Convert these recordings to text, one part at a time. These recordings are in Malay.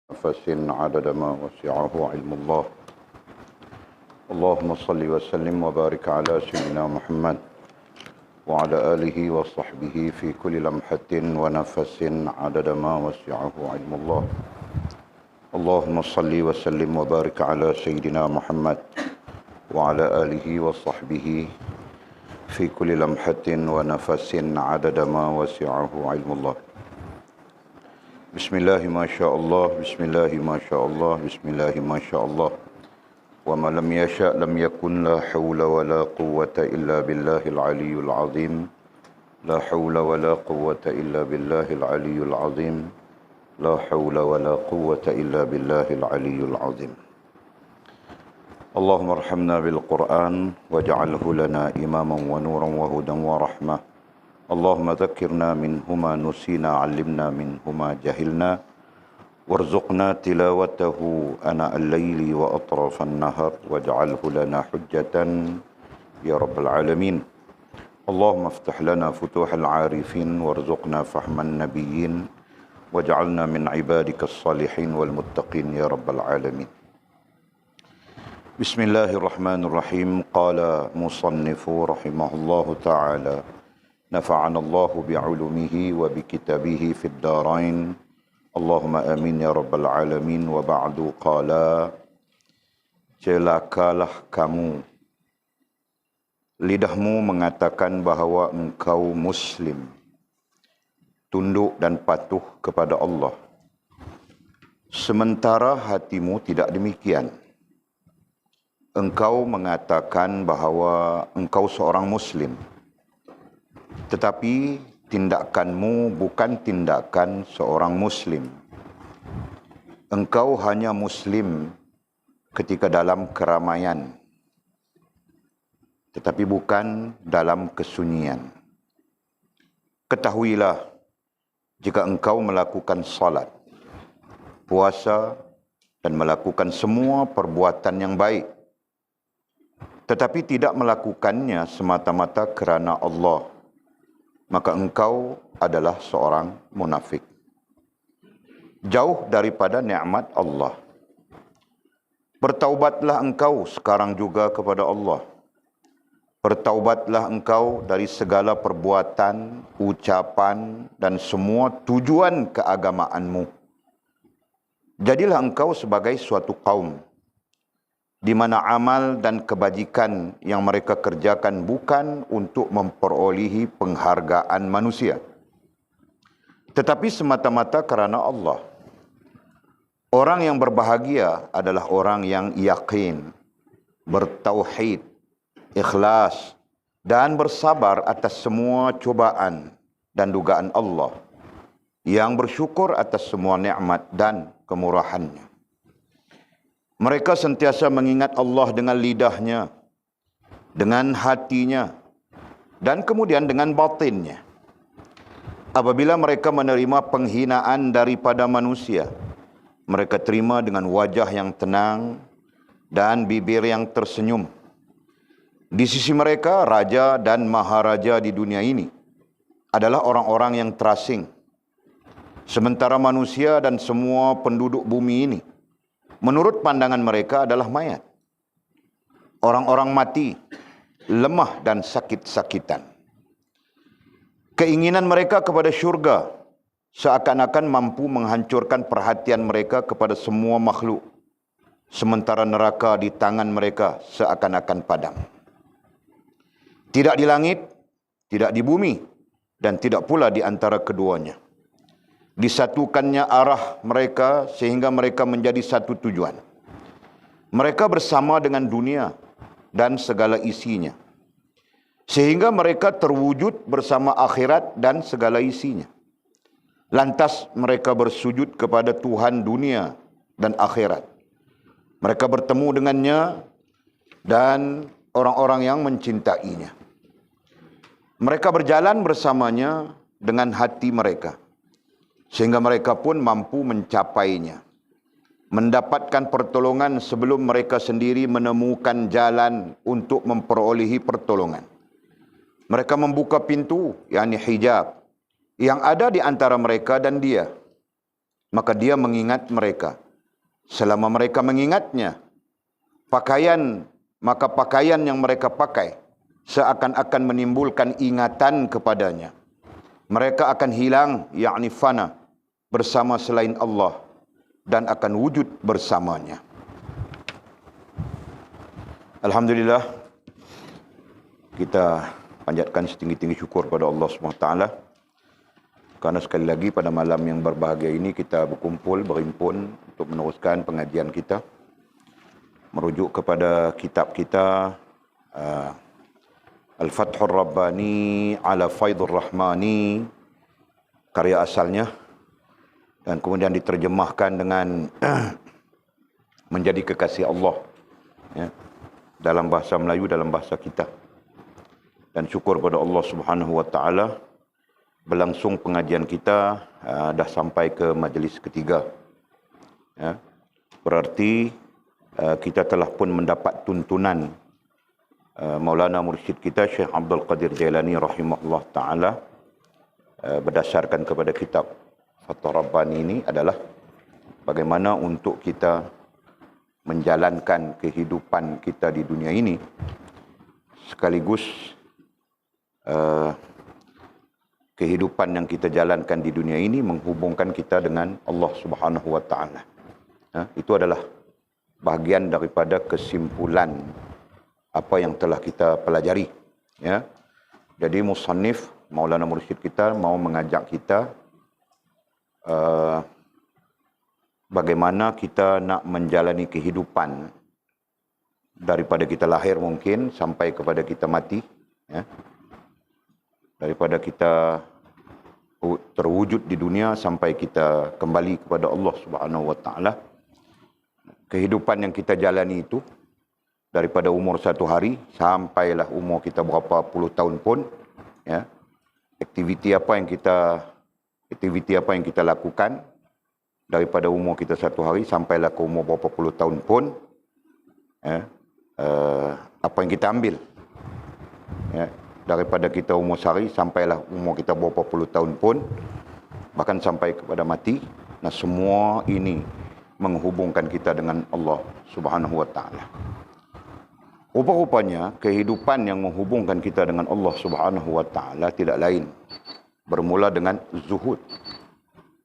نفس عدد ما وسعه علم الله. اللهم صل وسلم وبارك على سيدنا محمد وعلى آله وصحبه في كل لمحة ونفس عدد ما وسعه علم الله. اللهم صل وسلم وبارك على سيدنا محمد وعلى آله وصحبه في كل لمحة ونفس عدد ما وسعه علم الله. Bismillah ma sya Allah, bismillah ma sya Allah, bismillah ma sya Allah. Wa ma lam yasha' lam yakun, la hawla wa la quwwata illa billahil aliyyil azim. La hawla wa la quwwata illa billahil aliyyil azim. La hawla wa la quwwata illa billahil aliyyil azim. Allahumma arhamna bil Qur'an waj'alhu lana imaman wa nuran wa hudan wa rahmah. اللهم ذكرنا منهما نسينا علمنا منهما جهلنا وارزقنا تلاوته آناء الليل وأطراف النهار واجعله لنا حجة يا رب العالمين. اللهم افتح لنا فتوح العارفين وارزقنا فهم النبيين واجعلنا من عبادك الصالحين والمتقين يا رب العالمين. بسم الله الرحمن الرحيم. قال مصنف رحمه الله تعالى: نفعنا الله بعلومه وبكتابه في الدارين اللهم آمين يا رب العالمين. وبعد قال: celakalah kamu, lidahmu mengatakan bahawa engkau Muslim, tunduk dan patuh kepada Allah, sementara hatimu tidak demikian. Engkau mengatakan bahawa engkau seorang Muslim, tetapi tindakanmu bukan tindakan seorang Muslim. Engkau hanya Muslim ketika dalam keramaian, tetapi bukan dalam kesunyian. Ketahuilah, jika engkau melakukan salat, puasa dan melakukan semua perbuatan yang baik, tetapi tidak melakukannya semata-mata kerana Allah, maka engkau adalah seorang munafik, jauh daripada nikmat Allah. Bertaubatlah engkau sekarang juga kepada Allah. Bertaubatlah engkau dari segala perbuatan, ucapan dan semua tujuan keagamaanmu. Jadilah engkau sebagai suatu kaum di mana amal dan kebajikan yang mereka kerjakan bukan untuk memperolehi penghargaan manusia, tetapi semata-mata kerana Allah. Orang yang berbahagia adalah orang yang yakin, bertauhid, ikhlas dan bersabar atas semua cubaan dan dugaan Allah, yang bersyukur atas semua nikmat dan kemurahannya. Mereka sentiasa mengingat Allah dengan lidahnya, dengan hatinya, dan kemudian dengan batinnya. Apabila mereka menerima penghinaan daripada manusia, mereka terima dengan wajah yang tenang dan bibir yang tersenyum. Di sisi mereka, raja dan maharaja di dunia ini adalah orang-orang yang terasing. Sementara manusia dan semua penduduk bumi ini, menurut pandangan mereka, adalah mayat. Orang-orang mati, lemah dan sakit-sakitan. Keinginan mereka kepada syurga seakan-akan mampu menghancurkan perhatian mereka kepada semua makhluk. Sementara neraka di tangan mereka seakan-akan padam. Tidak di langit, tidak di bumi, dan tidak pula di antara keduanya. Disatukannya arah mereka sehingga mereka menjadi satu tujuan. Mereka bersama dengan dunia dan segala isinya, sehingga mereka terwujud bersama akhirat dan segala isinya. Lantas mereka bersujud kepada Tuhan dunia dan akhirat. Mereka bertemu dengannya dan orang-orang yang mencintainya. Mereka berjalan bersamanya dengan hati mereka, sehingga mereka pun mampu mencapainya, mendapatkan pertolongan sebelum mereka sendiri menemukan jalan untuk memperolehi pertolongan. Mereka membuka pintu, yakni hijab, yang ada di antara mereka dan dia. maka dia mengingat mereka. Selama mereka mengingatnya, maka pakaian yang mereka pakai seakan-akan menimbulkan ingatan kepadanya. Mereka akan hilang, yakni fana, bersama selain Allah dan akan wujud bersamanya. Alhamdulillah, kita panjatkan setinggi-tinggi syukur pada Allah SWT. Karena sekali lagi pada malam yang berbahagia ini kita berkumpul, berhimpun untuk meneruskan pengajian kita. Merujuk kepada kitab kita, Al-Fathur Rabbani ala Faidhur Rahmani, karya asalnya. Dan kemudian diterjemahkan dengan menjadi kekasih Allah. Ya, dalam bahasa Melayu, dalam bahasa kita. Dan syukur pada Allah Subhanahu Wa Taala, berlangsung pengajian kita dah sampai ke majlis ketiga. Ya, berarti kita telah pun mendapat tuntunan Maulana Mursyid kita Syekh Abdul Qadir Jailani rahimahullah taala berdasarkan kepada kitab Fathur Rabbani ini adalah bagaimana untuk kita menjalankan kehidupan kita di dunia ini sekaligus kehidupan yang kita jalankan di dunia ini menghubungkan kita dengan Allah Subhanahu Wa Taala. Itu adalah bahagian daripada kesimpulan apa yang telah kita pelajari. Ya, jadi musannif Maulana Mursyid kita mau mengajak kita bagaimana kita nak menjalani kehidupan daripada kita lahir mungkin sampai kepada kita mati. Ya. Daripada kita terwujud di dunia sampai kita kembali kepada Allah Subhanahu Wa Taala. Kehidupan yang kita jalani itu daripada umur 1 hari sampailah umur kita berapa puluh tahun pun, ya, aktiviti apa yang kita lakukan daripada umur kita 1 hari sampailah ke umur berapa puluh tahun pun, ya, apa yang kita ambil, ya, daripada kita umur sehari sampailah umur kita berapa puluh tahun pun, bahkan sampai kepada mati. Nah, semua ini menghubungkan kita dengan Allah Subhanahu Wa Taala. Rupa-rupanya kehidupan yang menghubungkan kita dengan Allah Subhanahu Wa Taala tidak lain bermula dengan zuhud,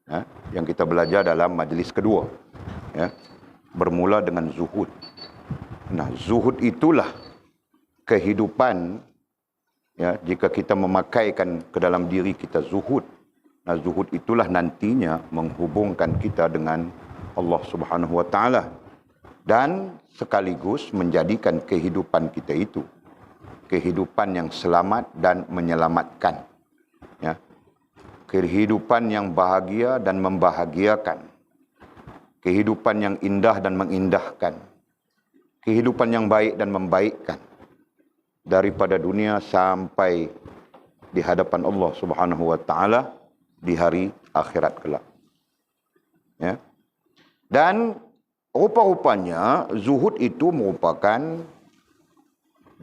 ya, yang kita belajar dalam majlis kedua, ya, bermula dengan zuhud. Nah, zuhud itulah kehidupan. Ya, jika kita memakaikan ke dalam diri kita zuhud, nah zuhud itulah nantinya menghubungkan kita dengan Allah Subhanahu Wa Taala dan sekaligus menjadikan kehidupan kita itu kehidupan yang selamat dan menyelamatkan. Ya, kehidupan yang bahagia dan membahagiakan, kehidupan yang indah dan mengindahkan, kehidupan yang baik dan membaikkan. Daripada dunia sampai di hadapan Allah Subhanahu Wa Taala di hari akhirat kelak. Ya. Dan rupa-rupanya zuhud itu merupakan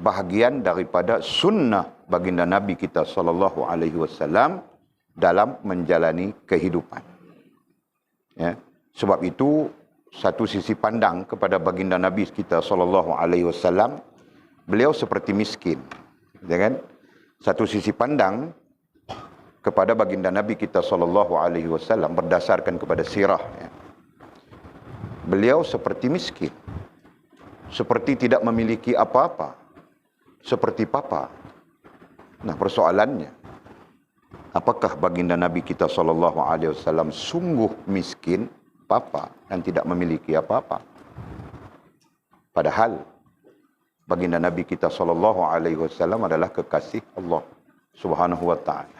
bahagian daripada sunnah baginda Nabi kita sallallahu alaihi wasallam dalam menjalani kehidupan. Ya. Sebab itu satu sisi pandang kepada baginda Nabi kita sallallahu alaihi wasallam, beliau seperti miskin, ya kan? Satu sisi pandang kepada baginda Nabi kita sallallahu alaihi wasallam berdasarkan kepada sirah, ya. Beliau seperti miskin, seperti tidak memiliki apa-apa, seperti papa. Nah, persoalannya, apakah baginda Nabi kita sallallahu alaihi wasallam sungguh miskin, papa dan tidak memiliki apa-apa? Padahal baginda Nabi kita sallallahu alaihi wasallam adalah kekasih Allah Subhanahu Wa Taala.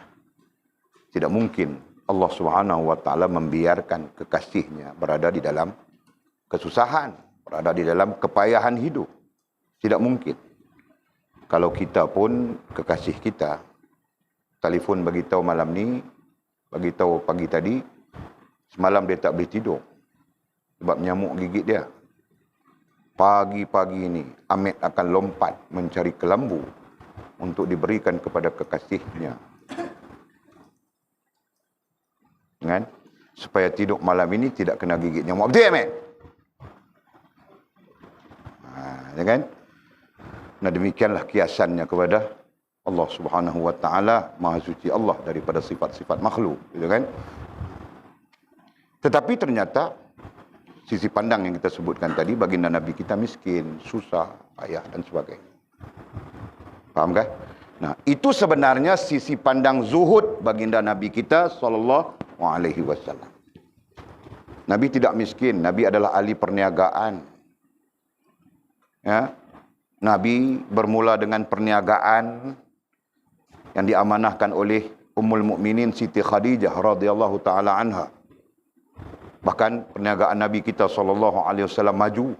Tidak mungkin Allah Subhanahu Wa Taala membiarkan kekasihnya berada di dalam kesusahan, berada di dalam kepayahan hidup. Tidak mungkin. Kalau kita pun kekasih kita telefon bagi tahu malam ni, bagi tahu pagi tadi, semalam dia tak boleh tidur sebab nyamuk gigit dia. Pagi-pagi ini Amit akan lompat mencari kelambu untuk diberikan kepada kekasihnya. Kan? supaya tidur malam ini tidak kena gigit nyamuk. Betul ya, men? Ya kan? Nah, demikianlah kiasannya kepada Allah Subhanahu wa taala, Maha suci Allah daripada sifat-sifat makhluk, gitu kan? Tetapi ternyata sisi pandang yang kita sebutkan tadi, baginda Nabi kita miskin, susah, payah dan sebagainya. Faham kan? Nah, itu sebenarnya sisi pandang zuhud baginda Nabi kita sallallahu alaihi wasallam. Nabi tidak miskin, Nabi adalah ahli perniagaan. Ya. Nabi bermula dengan perniagaan yang diamanahkan oleh Ummul Mukminin Siti Khadijah radhiyallahu taala anha. Bahkan perniagaan Nabi kita sallallahu alaihi wasallam maju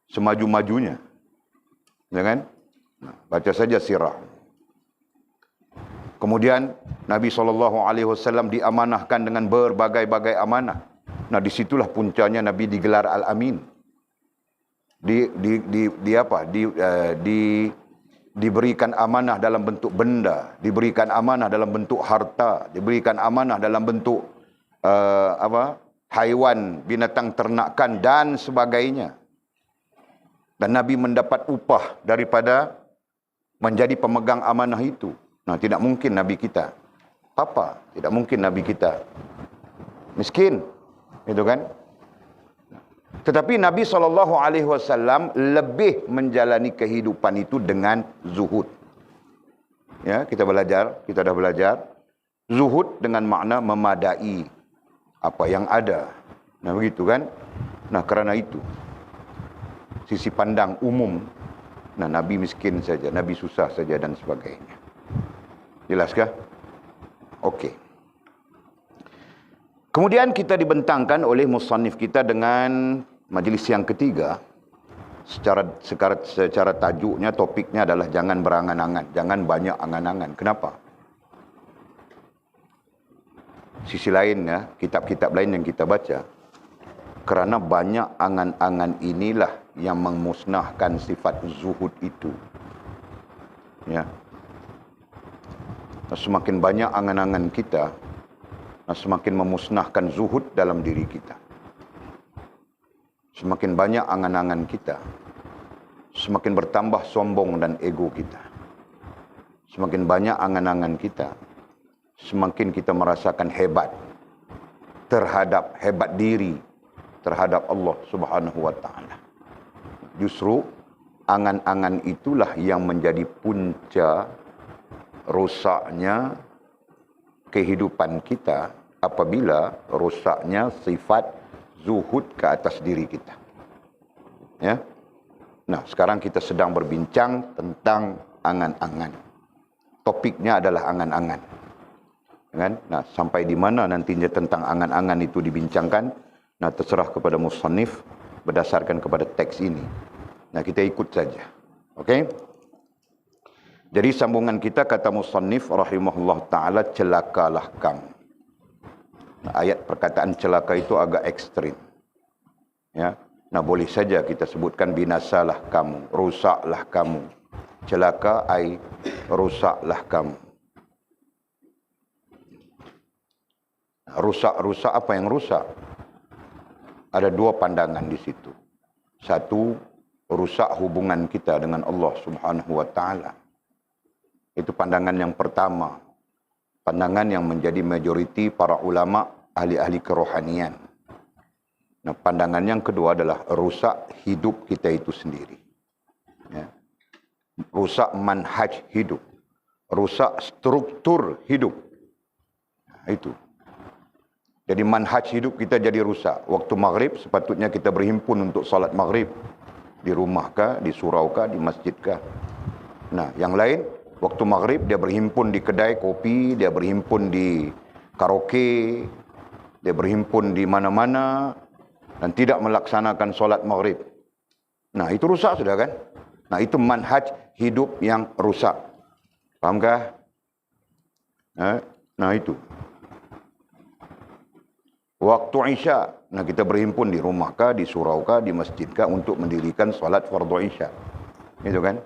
semaju-majunya. Ya kan? Nah, baca saja sirah. Kemudian Nabi sallallahu alaihi wasallam diamanahkan dengan berbagai-bagai amanah. Nah, disitulah puncanya Nabi digelar Al-Amin. Diberikan amanah dalam bentuk benda, diberikan amanah dalam bentuk harta, diberikan amanah dalam bentuk haiwan, binatang ternakan dan sebagainya. Dan Nabi mendapat upah daripada menjadi pemegang amanah itu. Nah, tidak mungkin Nabi kita papa, tidak mungkin Nabi kita miskin, itu kan? Tetapi Nabi SAW lebih menjalani kehidupan itu dengan zuhud. Ya, kita dah belajar. Zuhud dengan makna memadai apa yang ada. Nah, begitu kan? Nah, kerana itu, sisi pandang umum, nah, Nabi miskin saja, Nabi susah saja dan sebagainya. Jelaskah? Okey. Kemudian kita dibentangkan oleh musannif kita dengan majlis yang ketiga, secara tajuknya, topiknya adalah jangan berangan-angan, jangan banyak angan-angan. Kenapa? Sisi lain, ya, kitab-kitab lain yang kita baca, kerana banyak angan-angan inilah yang memusnahkan sifat zuhud itu. Ya. Semakin banyak angan-angan kita, semakin memusnahkan zuhud dalam diri kita. Semakin banyak angan-angan kita, semakin bertambah sombong dan ego kita. Semakin banyak angan-angan kita, semakin kita merasakan hebat diri terhadap Allah Subhanahu wa taala. Justru angan-angan itulah yang menjadi punca rosaknya kehidupan kita apabila rosaknya sifat zuhud ke atas diri kita. Ya. Nah, sekarang kita sedang berbincang tentang angan-angan. Topiknya adalah angan-angan. Kan? Nah, sampai di mana nantinya tentang angan-angan itu dibincangkan, nah, terserah kepada musannif berdasarkan kepada teks ini. Nah, kita ikut saja. Okey? Jadi sambungan kita, kata musannif rahimahullah ta'ala, celakalah kamu. Nah, ayat perkataan celaka itu agak ekstrim. Ya. Nah, boleh saja kita sebutkan binasalah kamu, rusaklah kamu. Celaka ai rusaklah kamu. Rusak apa yang rusak? Ada dua pandangan di situ. Satu, rusak hubungan kita dengan Allah Subhanahu wa taala. Itu pandangan yang pertama. Pandangan yang menjadi majoriti para ulama ahli-ahli kerohanian. Nah, pandangan yang kedua adalah rusak hidup kita itu sendiri. Ya. Rusak manhaj hidup. Rusak struktur hidup. Nah, itu. Jadi manhaj hidup kita jadi rusak. Waktu maghrib sepatutnya kita berhimpun untuk salat maghrib. Di rumah kah, di surau kah, di masjid kah. Nah, yang lain, waktu maghrib dia berhimpun di kedai kopi, dia berhimpun di karaoke, dia berhimpun di mana-mana dan tidak melaksanakan solat maghrib. Nah, itu rusak sudah kan? Nah, itu manhaj hidup yang rusak. Fahamkah? Nah, itu. Waktu Isya, nah, kita berhimpun di rumah kah, di surau kah, di masjid kah untuk mendirikan solat fardu Isya. Itu kan?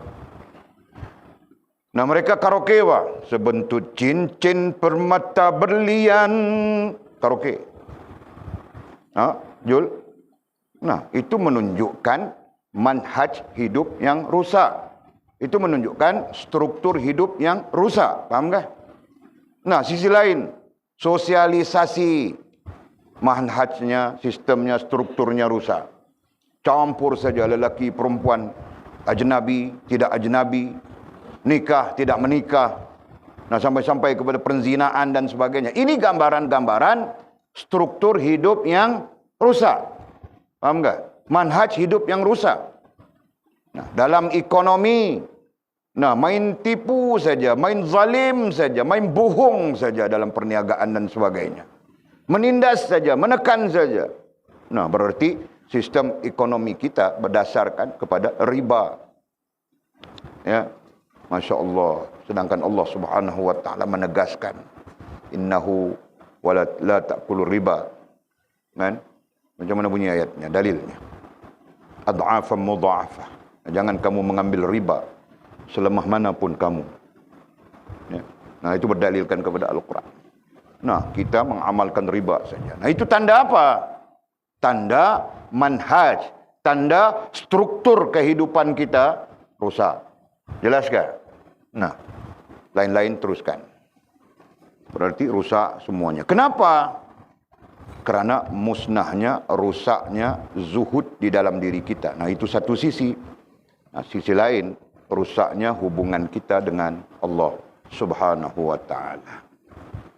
Nah, mereka karaoke wah, sebentuk cincin permata berlian. Karaoke. Jul? Nah, itu menunjukkan manhaj hidup yang rusak. Itu menunjukkan struktur hidup yang rusak. Faham kah? Nah, sisi lain, sosialisasi manhajnya, sistemnya, strukturnya rusak. Campur saja lelaki perempuan, ajnabi, tidak ajnabi, nikah, tidak menikah. Nah, sampai-sampai kepada perzinaan dan sebagainya. Ini gambaran-gambaran struktur hidup yang rusak. Paham tak? Manhaj hidup yang rusak. Nah, dalam ekonomi, nah, main tipu saja, main zalim saja, main bohong saja dalam perniagaan dan sebagainya. Menindas saja, menekan saja. Nah, berarti sistem ekonomi kita berdasarkan kepada riba. Ya, Masya Allah. Sedangkan Allah Subhanahu wa ta'ala menegaskan, innahu wala la ta'kulur riba. Kan? Macam mana bunyi ayatnya, dalilnya? Ad'afan mudha'afah. Jangan kamu mengambil riba selemah manapun kamu. Ya. Nah, itu berdalilkan kepada Al-Quran. Nah, kita mengamalkan riba saja. Nah, itu tanda apa? Tanda manhaj, tanda struktur kehidupan kita rusak. Jelas kan? Nah, lain-lain teruskan. Berarti rusak semuanya. Kenapa? Kerana musnahnya, rusaknya zuhud di dalam diri kita. Nah, itu satu sisi. Nah, sisi lain, rusaknya hubungan kita dengan Allah Subhanahu wa ta'ala.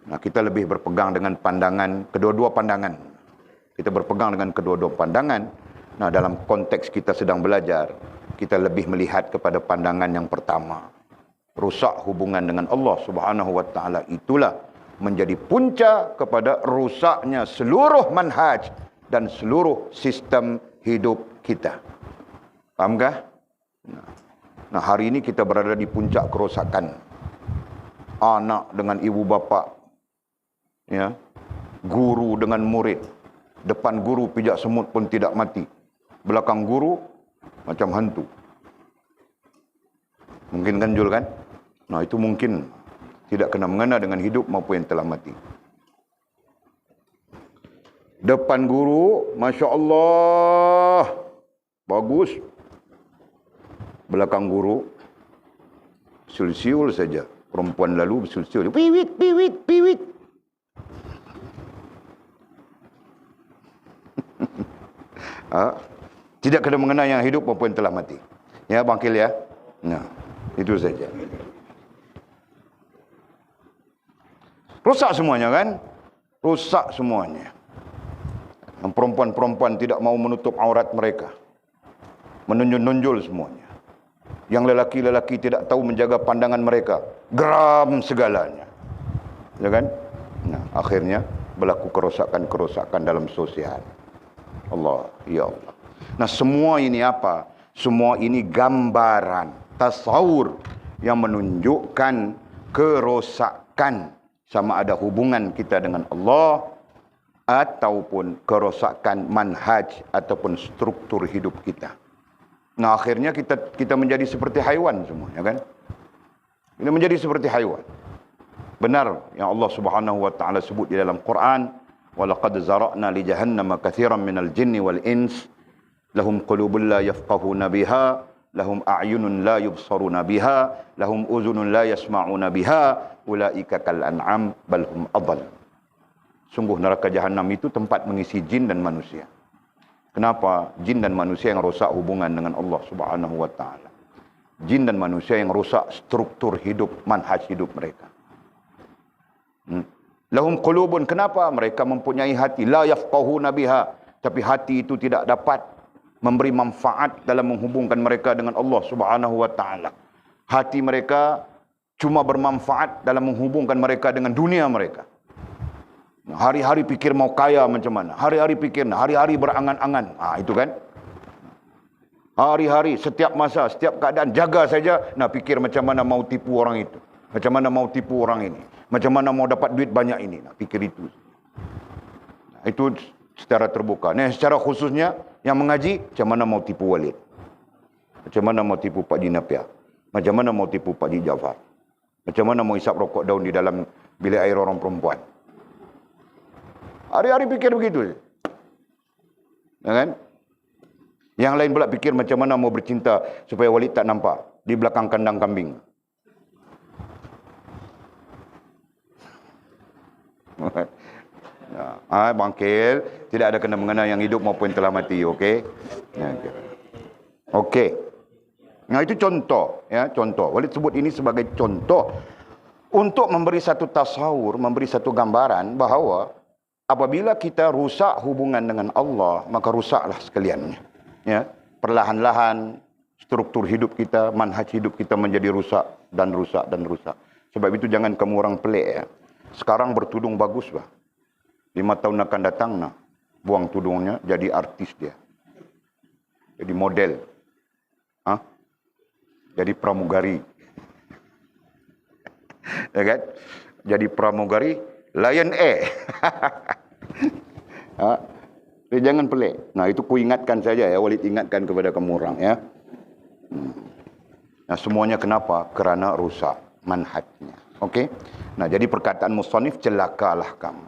Nah, kita lebih berpegang dengan pandangan, kedua-dua pandangan. Kita berpegang dengan kedua-dua pandangan. Nah, dalam konteks kita sedang belajar, kita lebih melihat kepada pandangan yang pertama. Rusak hubungan dengan Allah Subhanahu wa ta'ala itulah menjadi punca kepada rusaknya seluruh manhaj dan seluruh sistem hidup kita. Fahamkah? Nah, hari ini kita berada di puncak kerosakan. Anak dengan ibu bapa, ya, guru dengan murid. Depan guru pijak semut pun tidak mati. Belakang guru macam hantu. Mungkin kan, Jul, kan? Nah, itu mungkin tidak kena mengena dengan hidup maupun yang telah mati. Depan guru, Masya Allah, bagus. Belakang guru, siul-siul saja. Perempuan lalu bersiul-siul. Piwit, piwit, piwit. Tidak kena mengena yang hidup maupun yang telah mati. Ya, bangkil ya. Nah, itu saja. Rusak semuanya kan? Rusak semuanya. Yang perempuan-perempuan tidak mau menutup aurat mereka. Menunjul-nunjul semuanya. Yang lelaki-lelaki tidak tahu menjaga pandangan mereka. Geram segalanya. Ya kan? Nah, akhirnya berlaku kerosakan-kerosakan dalam sosial. Allah, ya Allah. Nah, semua ini apa? Semua ini gambaran, tasawur yang menunjukkan kerosakan. Sama ada hubungan kita dengan Allah ataupun kerosakan manhaj ataupun struktur hidup kita. Nah, akhirnya kita menjadi seperti haiwan semuanya kan? Kita menjadi seperti haiwan. Benar yang Allah Subhanahu wa taala sebut di dalam Quran, "Walaqad zara'na li jahannama katsiran minal jinni wal ins, lahum qulubun la yafqahuna biha, lahum a'yunun la yubsaruna biha, lahum uzunun la yasma'una biha, ulaika kal an'am bal hum adall." Sungguh neraka jahanam itu tempat mengisi jin dan manusia. Kenapa? Jin dan manusia yang rosak hubungan dengan Allah Subhanahu wa taala. Jin dan manusia yang rosak struktur hidup, manhaj hidup mereka. Lahum qulubun, kenapa? Mereka mempunyai hati, la yafqahuna biha, tapi hati itu tidak dapat memberi manfaat dalam menghubungkan mereka dengan Allah Subhanahu wa taala. Hati mereka cuma bermanfaat dalam menghubungkan mereka dengan dunia mereka. Hari-hari pikir mau kaya macam mana. Hari-hari pikir, hari-hari berangan-angan. Itu kan. Hari-hari, setiap masa, setiap keadaan, jaga saja. Nah, pikir macam mana mau tipu orang itu. Macam mana mau tipu orang ini. Macam mana mau dapat duit banyak ini. Nah, pikir itu. Nah, itu secara terbuka. Nah, secara khususnya, yang mengaji, macam mana mau tipu Walid. Macam mana mau tipu Pak Haji Napia. Macam mana mau tipu Pak Haji Jafar. Macam mana mau isap rokok daun di dalam bilik air orang perempuan. Hari-hari pikir begitu. Ya kan? Yang lain pula fikir macam mana mau bercinta supaya Walid tak nampak di belakang kandang kambing. Bangkil, tidak ada kena-mengena yang hidup maupun telah mati, okey? Okey. Nah, itu contoh, ya, contoh. Walid sebut ini sebagai contoh untuk memberi satu tasawur, memberi satu gambaran bahawa apabila kita rusak hubungan dengan Allah, maka rusaklah sekaliannya. Ya, perlahan-lahan struktur hidup kita, manhaj hidup kita menjadi rusak dan rusak dan rusak. Sebab itu jangan kamu orang pelik, ya. Sekarang bertudung bagus, bah. 5 tahun akan datang, nah, buang tudungnya, jadi artis dia. Jadi model. Jadi pramugari. Ya kan? Jadi pramugari Lion Air. Jadi jangan pelik. Nah, itu ku ingatkan saja, ya. Walid ingatkan kepada kamu orang, ya. Nah, semuanya kenapa? Kerana rusak manhajnya. Okey? Nah, jadi perkataan musannif, celakalah kamu.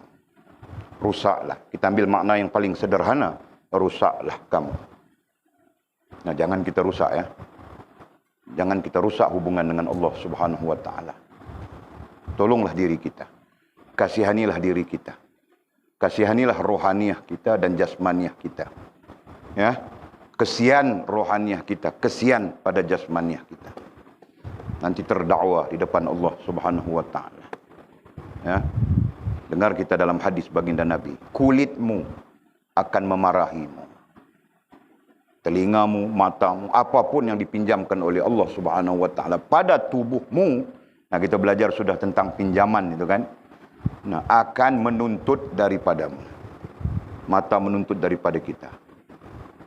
Rusaklah. Kita ambil makna yang paling sederhana. Rusaklah kamu. Nah, jangan kita rusak, ya. Jangan kita rusak hubungan dengan Allah Subhanahu wa taala. Tolonglah diri kita. Kasihanilah diri kita. Kasihanilah rohaniah kita dan jasmaniah kita. Ya. Kesian rohaniah kita, kesian pada jasmaniah kita. Nanti terdakwa di depan Allah Subhanahu wa taala. Ya. Dengar kita dalam hadis baginda Nabi, kulitmu akan memarahimu. Telingamu, matamu, apapun yang dipinjamkan oleh Allah Subhanahu wa taala pada tubuhmu. Nah, kita belajar sudah tentang pinjaman itu kan. Nah, akan menuntut daripadamu. Mata menuntut daripada kita.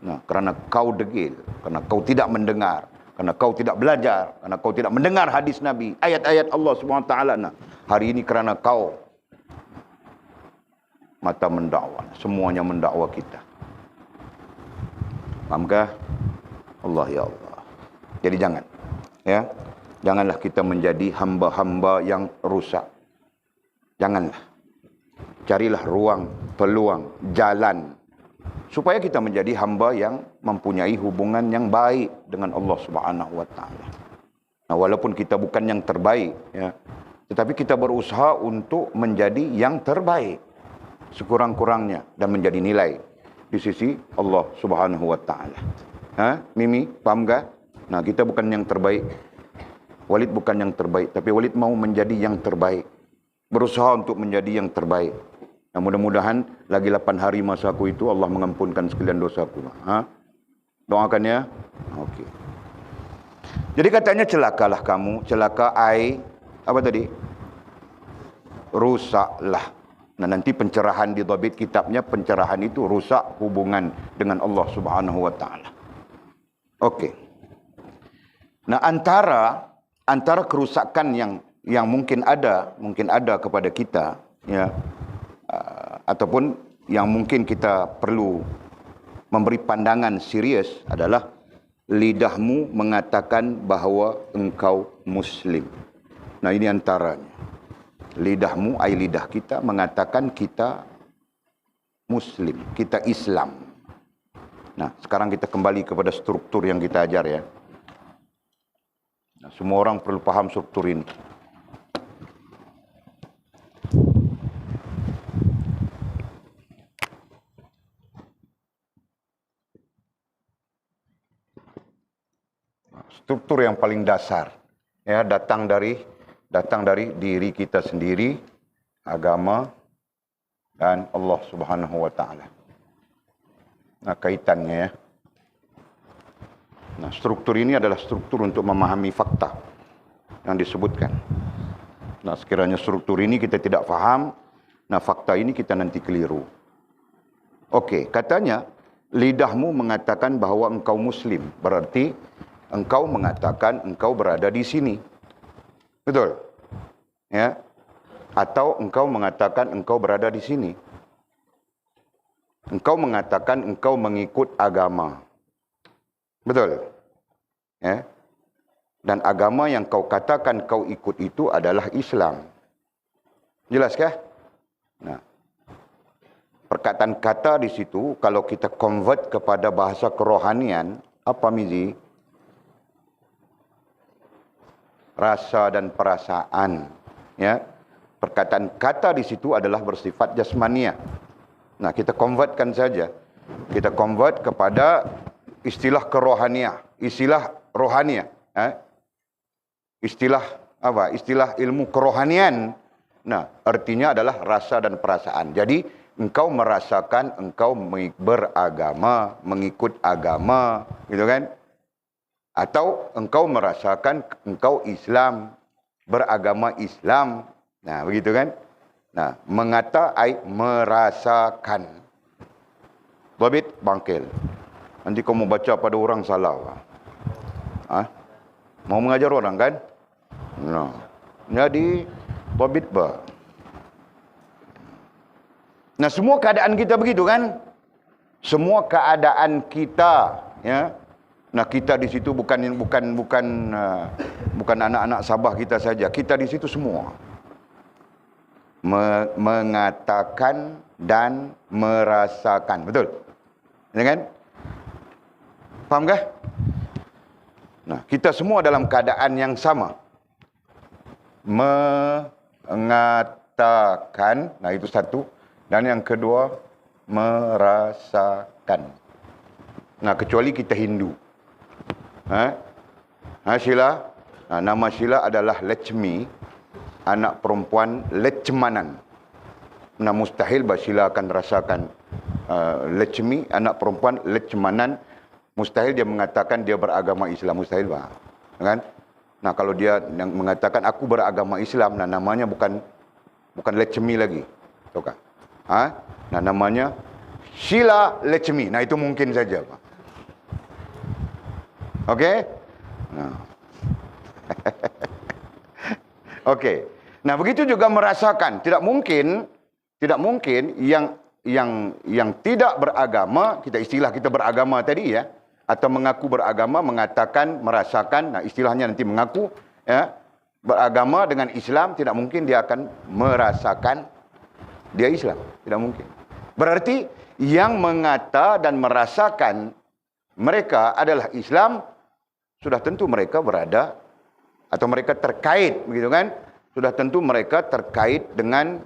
Nah, kerana kau degil, kerana kau tidak mendengar, kerana kau tidak belajar, kerana kau tidak mendengar hadis Nabi, ayat-ayat Allah Subhanahu wa taala. Nah, hari ini kerana kau mata mendakwa, semuanya mendakwa kita. Fahamkah? Allah, ya Allah. Jadi jangan, ya, janganlah kita menjadi hamba-hamba yang rusak. Janganlah. Carilah ruang, peluang, jalan supaya kita menjadi hamba yang mempunyai hubungan yang baik dengan Allah Subhanahu wa taala. Nah, walaupun kita bukan yang terbaik, ya, tetapi kita berusaha untuk menjadi yang terbaik sekurang-kurangnya dan menjadi nilai di sisi Allah Subhanahu wa taala. Mimi, paham tak? Nah, kita bukan yang terbaik. Walid bukan yang terbaik, tapi Walid mau menjadi yang terbaik. Berusaha untuk menjadi yang terbaik. Nah, mudah-mudahan lagi 8 hari masaku itu Allah mengampunkan sekalian dosaku. Doakan, ya. Okey. Jadi katanya celakalah kamu, celaka apa tadi? Rusaklah. Nah, nanti pencerahan di dhabit kitabnya, pencerahan itu rusak hubungan dengan Allah Subhanahu wa taala. Okey. Nah, antara kerusakan yang mungkin ada kepada kita, ya, ataupun yang mungkin kita perlu memberi pandangan serius adalah lidahmu mengatakan bahawa engkau Muslim. Nah, ini antaranya. Lidahmu, lidah kita mengatakan kita Muslim, kita Islam. Nah, sekarang kita kembali kepada struktur yang kita ajar, ya. Nah, semua orang perlu paham struktur ini. Struktur yang paling dasar, ya, datang dari diri kita sendiri, agama, dan Allah Subhanahu wa taala. Nah, kaitannya, ya. Nah, struktur ini adalah struktur untuk memahami fakta yang disebutkan. Nah, sekiranya struktur ini kita tidak faham, nah, fakta ini kita nanti keliru. Okey, katanya lidahmu mengatakan bahawa engkau Muslim, berarti engkau mengatakan engkau berada di sini. Betul? Ya. Atau engkau mengatakan engkau berada di sini. Engkau mengatakan engkau mengikut agama. Betul? Ya. Dan agama yang kau katakan kau ikut itu adalah Islam. Jelaskah? Nah. perkataan kata di situ, kalau kita convert kepada bahasa kerohanian, apa Mizi? Rasa dan perasaan. Ya, perkataan kata di situ adalah bersifat jasmania. Nah, kita convertkan saja. Kita convert kepada istilah kerohanian, istilah rohaniah. Istilah apa? Istilah ilmu kerohanian. Nah, artinya adalah rasa dan perasaan. Jadi, engkau merasakan engkau beragama, mengikut agama, gitu kan? Atau engkau merasakan engkau Islam, beragama Islam. Nah, begitu kan? Nah, mengata ai merasakan. Babit bangkil. Nanti kau mau baca pada orang salah. Mau mengajar orang kan? Nah, jadi babit ba. Nah, semua keadaan kita begitu kan? Semua keadaan kita, ya. Nah, kita di situ bukan anak-anak Sabah kita saja. Kita di situ semua mengatakan dan merasakan, betul? Ya kan? Faham kah? Nah, kita semua dalam keadaan yang sama. Mengatakan, nah itu satu. Dan yang kedua, merasakan. Nah, kecuali kita Hindu. Sheila, nama Sheila adalah Lechmi, anak perempuan Lechmanan. Nah, mustahil Sheila akan rasakan Lechmi, anak perempuan Lechmanan. Mustahil dia mengatakan dia beragama Islam, mustahil kan? Nah, kalau dia yang mengatakan aku beragama Islam, nah namanya bukan Lechmi lagi, tahu kah? Nah, namanya Sheila Lechmi. Nah, itu mungkin saja, Pak. Okey? Nah. Okey. Nah, begitu juga merasakan. Tidak mungkin yang tidak beragama, kita beragama tadi ya, atau mengaku beragama, mengatakan, merasakan, nah istilahnya nanti mengaku ya, beragama dengan Islam, tidak mungkin dia akan merasakan dia Islam, tidak mungkin. Berarti yang mengata dan merasakan mereka adalah Islam, sudah tentu mereka berada atau mereka terkait, begitu kan? Sudah tentu mereka terkait dengan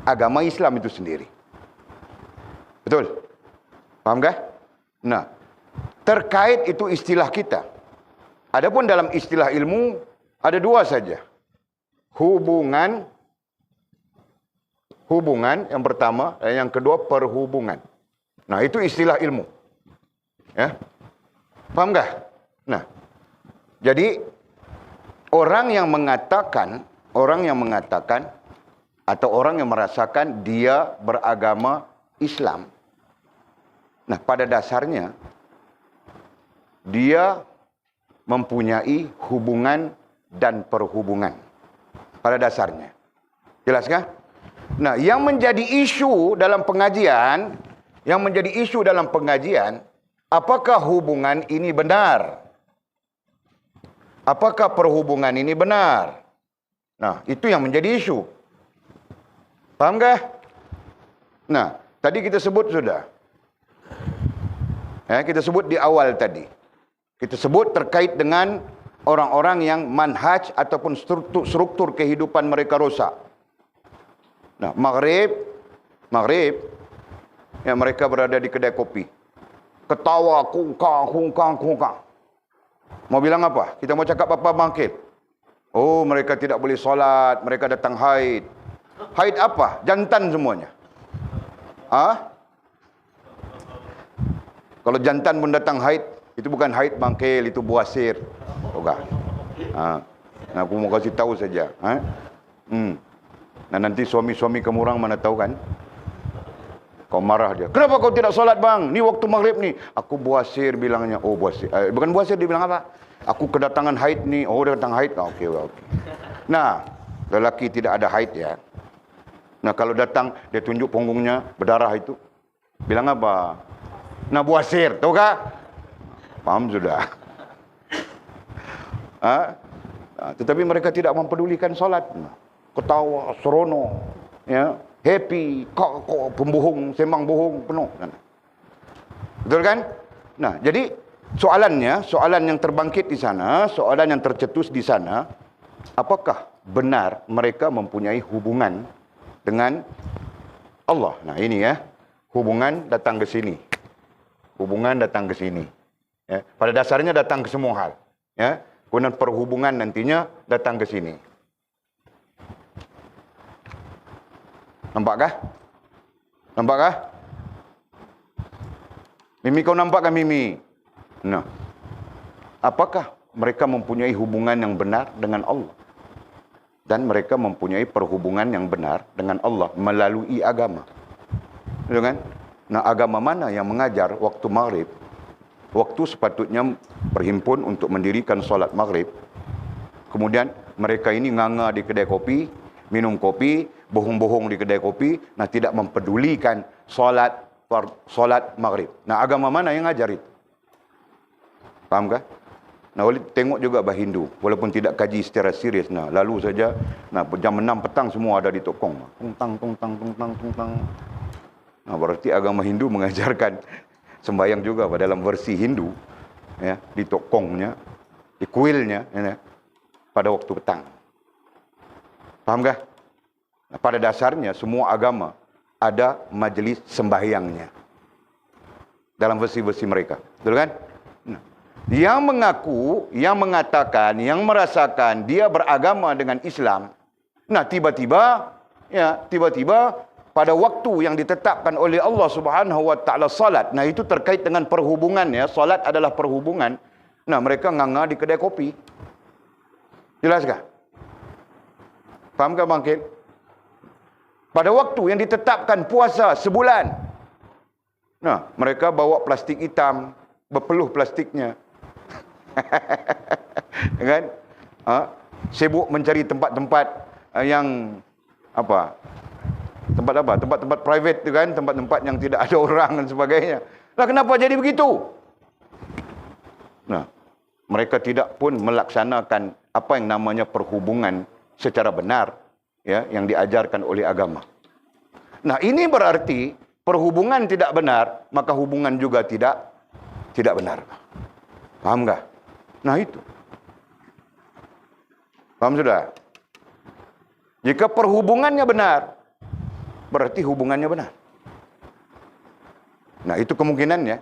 agama Islam itu sendiri. Betul? Paham kah? Nah, terkait itu istilah kita. Adapun dalam istilah ilmu ada dua saja. Hubungan yang pertama dan yang kedua perhubungan. Nah, itu istilah ilmu. Ya. Paham kah? Nah, jadi orang yang mengatakan atau orang yang merasakan dia beragama Islam. Nah, pada dasarnya dia mempunyai hubungan dan perhubungan. Pada dasarnya. Jelas kah? Nah, yang menjadi isu dalam pengajian, apakah hubungan ini benar? Apakah perhubungan ini benar? Nah, itu yang menjadi isu. Paham kah? Nah, tadi kita sebut sudah. Ya, kita sebut di awal tadi. Kita sebut terkait dengan orang-orang yang manhaj ataupun struktur kehidupan mereka rosak. Nah, Maghrib, ya mereka berada di kedai kopi. Ketawa, kungkang. Mau bilang apa? Kita mau cakap apa bangkit? Oh, mereka tidak boleh solat, mereka datang haid. Haid apa? Jantan semuanya. Kalau jantan pun datang haid, itu bukan haid bangkil, itu buasir. Nah, aku mau kasih tahu saja. Nah, nanti suami-suami kamu orang mana tahu kan? Kau marah dia. Kenapa kau tidak solat bang? Ni waktu maghrib ni. Aku buasir bilangnya. Oh buasir. Bukan buasir, dia bilang apa? Aku kedatangan haid ni. Oh dia datang haid. Okey. Nah, lelaki tidak ada haid ya. Nah, kalau datang dia tunjuk punggungnya berdarah itu. Bilang apa? Nah, buasir, tahu kah? Paham sudah. Tetapi mereka tidak mempedulikan solat. Ketawa, serono, ya. happy, kok pembohong, sembang bohong penuh. Betul kan? Nah, jadi soalan yang terbangkit di sana, soalan yang tercetus di sana, apakah benar mereka mempunyai hubungan dengan Allah? Nah, ini ya, hubungan datang ke sini. Hubungan datang ke sini. Ya, pada dasarnya datang ke semua hal. Ya, kemudian perhubungan nantinya datang ke sini. Nampakkah? Nampakkah? Mimi, kau nampak kan Mimi? Nah, apakah mereka mempunyai hubungan yang benar dengan Allah? Dan mereka mempunyai perhubungan yang benar dengan Allah melalui agama. Betul kan? Nah, agama mana yang mengajar waktu maghrib, waktu sepatutnya berhimpun untuk mendirikan solat maghrib, kemudian mereka ini nganga di kedai kopi, minum kopi, bohong-bohong di kedai kopi, nah tidak mempedulikan solat maghrib. Nah, agama mana yang ngajar itu? Faham kah? Nah, boleh tengok juga bah Hindu, walaupun tidak kaji secara serius. Nah, lalu saja, nah jam 6 petang semua ada di tokong. Tungtang. Nah, berarti agama Hindu mengajarkan sembahyang juga dalam versi Hindu, ya, di tokongnya, di kuilnya, ya, pada waktu petang. Faham kah? Nah, pada dasarnya semua agama ada majelis sembahyangnya dalam versi-versi mereka. Betul kan? Nah, yang mengaku, yang mengatakan, yang merasakan dia beragama dengan Islam, nah tiba-tiba pada waktu yang ditetapkan oleh Allah Subhanahu wa taala salat, nah itu terkait dengan perhubungan, ya, salat adalah perhubungan. Nah, mereka nganga di kedai kopi. Jelaskah? Faham ke bangkit? Pada waktu yang ditetapkan puasa sebulan, nah mereka bawa plastik hitam, berpeluh plastiknya. Kan? Sibuk mencari tempat-tempat yang apa? Tempat-tempat private tu kan, tempat-tempat yang tidak ada orang dan sebagainya. Lah, kenapa jadi begitu? Nah, mereka tidak pun melaksanakan apa yang namanya perhubungan secara benar, ya, yang diajarkan oleh agama. Nah, ini berarti perhubungan tidak benar, maka hubungan juga tidak benar. Paham enggak? Nah, itu. Paham sudah? Jika perhubungannya benar, berarti hubungannya benar. Nah, itu kemungkinannya.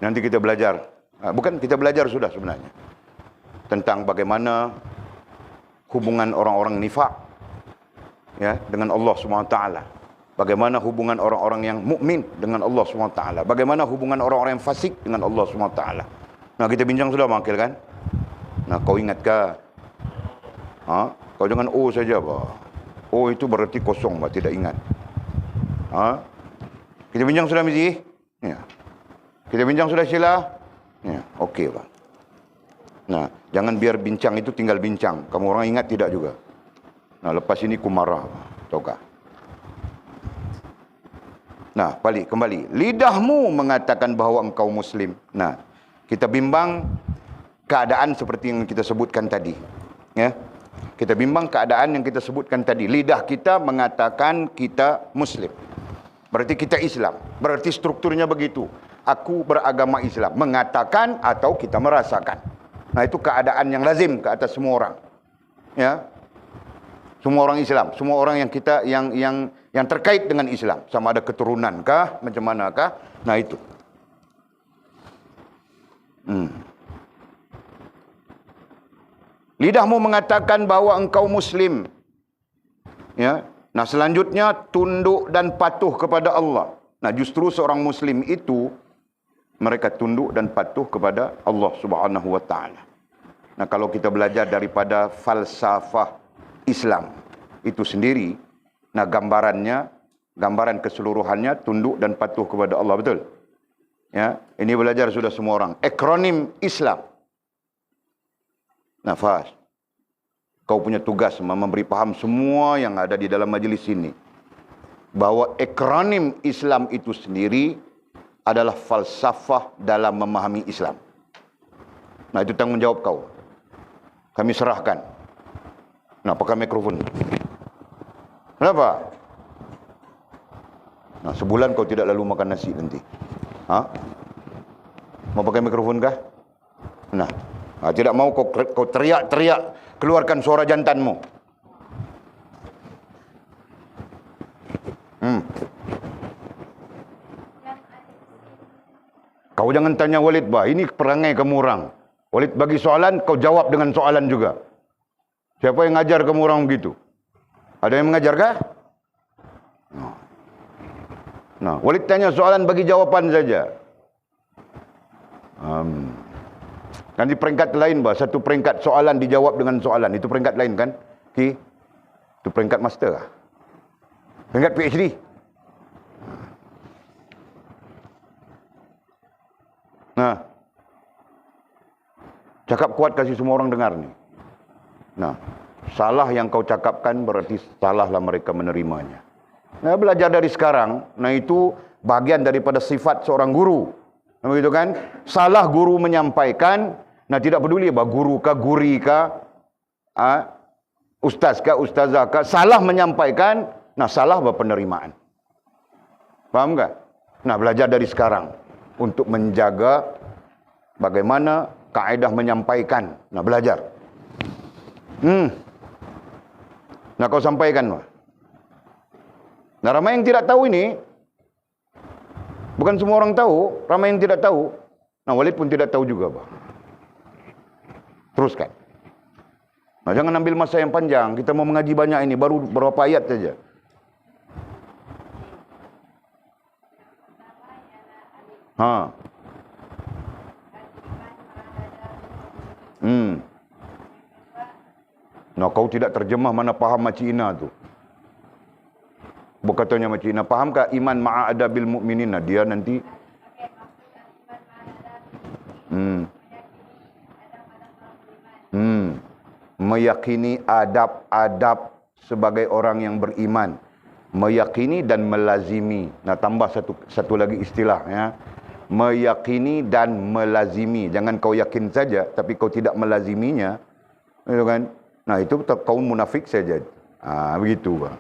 Nanti kita belajar. Bukan, kita belajar sudah sebenarnya. Tentang bagaimana hubungan orang-orang nifak, ya, dengan Allah SWT. Bagaimana hubungan orang-orang yang mukmin dengan Allah SWT. Bagaimana hubungan orang-orang yang fasik dengan Allah SWT. Nah, kita bincang sudah Makil kan? Nah, kau ingatkah? Kau jangan saja, bah. Itu berarti kosong, bah, tidak ingat. Kita bincang sudah Mizi? Ya. Kita bincang sudah Sheila? Ya, okey, bah. Nah, jangan biar bincang itu tinggal bincang. Kamu orang ingat tidak juga. Nah, lepas ini ku marah. Taukah? Nah, balik kembali. Lidahmu mengatakan bahawa engkau Muslim. Nah, kita bimbang keadaan seperti yang kita sebutkan tadi. Ya. Kita bimbang keadaan yang kita sebutkan tadi. Lidah kita mengatakan kita Muslim. Berarti kita Islam. Berarti strukturnya begitu. Aku beragama Islam. Mengatakan atau kita merasakan. Nah, itu keadaan yang lazim ke atas semua orang. Ya. Semua orang Islam, semua orang yang kita yang terkait dengan Islam, sama ada keturunan kah, macam manakah? Nah, itu. Lidahmu mengatakan bahawa engkau Muslim. Ya. Nah, selanjutnya tunduk dan patuh kepada Allah. Nah, justru seorang Muslim itu mereka tunduk dan patuh kepada Allah Subhanahu wa taala. Nah, kalau kita belajar daripada falsafah Islam itu sendiri, nah gambaran keseluruhannya tunduk dan patuh kepada Allah, betul? Ya, ini belajar sudah semua orang. Akronim Islam. Nafas. Kau punya tugas memberi paham semua yang ada di dalam majlis ini bahwa akronim Islam itu sendiri adalah falsafah dalam memahami Islam. Nah, itu tanggungjawab kau. Kami serahkan. Nah, pakai mikrofon. Kenapa? Nah, sebulan kau tidak lalu makan nasi nanti. Ha? Mau pakai mikrofon kah? Nah, tidak mau kau teriak-teriak, keluarkan suara jantanmu. Kau jangan tanya Walid, bah, ini perangai kamu orang. Walid bagi soalan, kau jawab dengan soalan juga. Siapa yang ngajar kamu orang begitu? Ada yang mengajar kah? Nah, Walid tanya soalan, bagi jawaban saja. Nanti peringkat lain, bah, satu peringkat soalan dijawab dengan soalan. Itu peringkat lain kan? Ki? Itu peringkat master lah. Peringkat PhD. Nah, cakap kuat kasih semua orang dengar nih. Nah, salah yang kau cakapkan berarti salahlah mereka menerimanya. Nah, belajar dari sekarang. Nah, itu bagian daripada sifat seorang guru. Nah, begitu kan? Salah guru menyampaikan. Nah, tidak peduli apa guru kah, guri kah, ustaz kah, ustazah kah, salah menyampaikan. Nah, salah berpenerimaan. Paham tak? Nah, belajar dari sekarang untuk menjaga bagaimana kaedah menyampaikan. Nah, belajar. Nah, kau sampaikan. Nah, ramai yang tidak tahu ini. Bukan semua orang tahu. Ramai yang tidak tahu. Nah, Walid pun tidak tahu juga, Pak. Teruskan. Nah, jangan ambil masa yang panjang. Kita mau mengaji banyak ini. Baru berapa ayat saja. Nah, kau tidak terjemah, mana paham Makcik Ina tu. Berkatanya Makcik Ina, fahamkah iman ma'ada bil mu'minin? Nah, dia nanti meyakini adab-adab sebagai orang yang beriman. Meyakini dan melazimi. Nah, tambah satu lagi istilah, ya. Meyakini dan melazimi. Jangan kau yakin saja tapi kau tidak melaziminya. Itu kan? Nah, itu kaum munafik saja. Begitu, Bang.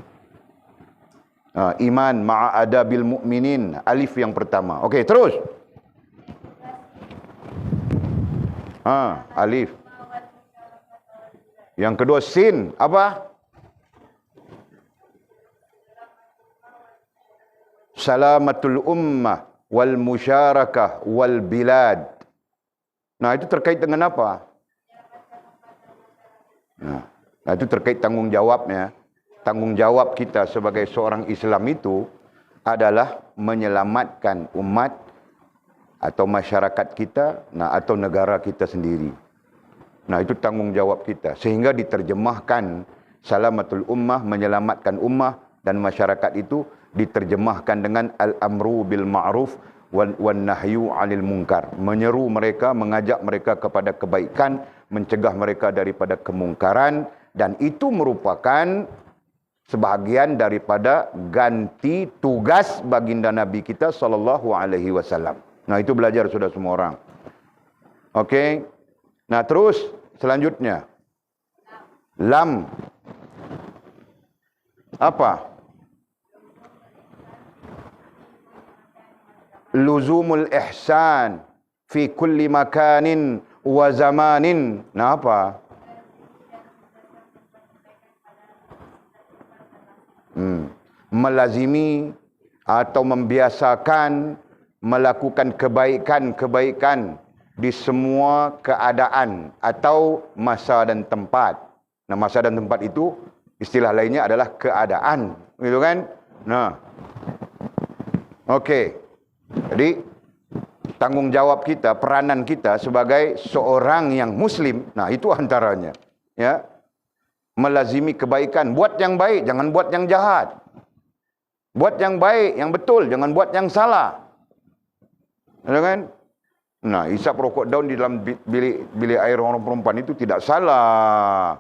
Iman ma'ada bil mu'minin, alif yang pertama. Okey, terus. Alif. Yang kedua sin, apa? Salamatul ummah wal musyarakah wal bilad. Nah, itu terkait dengan apa? Nah, itu terkait tanggungjawabnya. Tanggungjawab kita sebagai seorang Islam itu adalah menyelamatkan umat atau masyarakat kita, atau negara kita sendiri. Nah, itu tanggungjawab kita. Sehingga diterjemahkan salamatul ummah, menyelamatkan ummah dan masyarakat itu diterjemahkan dengan al-amru bil ma'ruf wan nahyu 'anil munkar. Menyeru mereka, mengajak mereka kepada kebaikan, mencegah mereka daripada kemungkaran, dan itu merupakan sebahagian daripada ganti tugas baginda Nabi kita sallallahu alaihi wasallam. Nah, itu belajar sudah semua orang. Okey. Nah, terus selanjutnya. Lam. Apa? Luzumul ihsan fi kulli makanin wa zamanin. Nah, apa? Melazimi atau membiasakan melakukan kebaikan-kebaikan di semua keadaan atau masa dan tempat. Nah, masa dan tempat itu istilah lainnya adalah keadaan, gitu kan? Nah, okey. Jadi tanggungjawab kita, peranan kita sebagai seorang yang Muslim, nah itu antaranya, ya, melazimi kebaikan, buat yang baik, jangan buat yang jahat. Buat yang baik, yang betul, jangan buat yang salah. Ya kan? Nah, isap rokok daun di dalam bilik air orang perempuan itu tidak salah.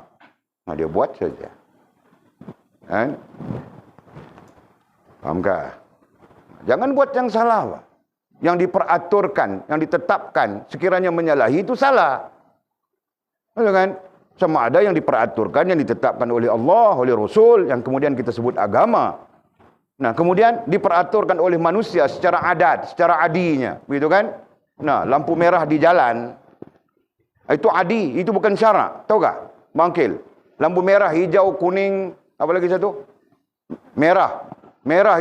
Nah, dia buat saja. Kan? Fahamkah? Jangan buat yang salah, Pak. Yang diperaturkan, yang ditetapkan, sekiranya menyalahi itu salah. Ya kan? Sama ada yang diperaturkan, yang ditetapkan oleh Allah, oleh Rasul, yang kemudian kita sebut agama. Nah, kemudian diperaturkan oleh manusia secara adat, secara adinya, begitu kan? Nah, lampu merah di jalan, itu adi, itu bukan syarak, tahu tak? Bangkil. Lampu merah, hijau, kuning, apa lagi satu? Merah,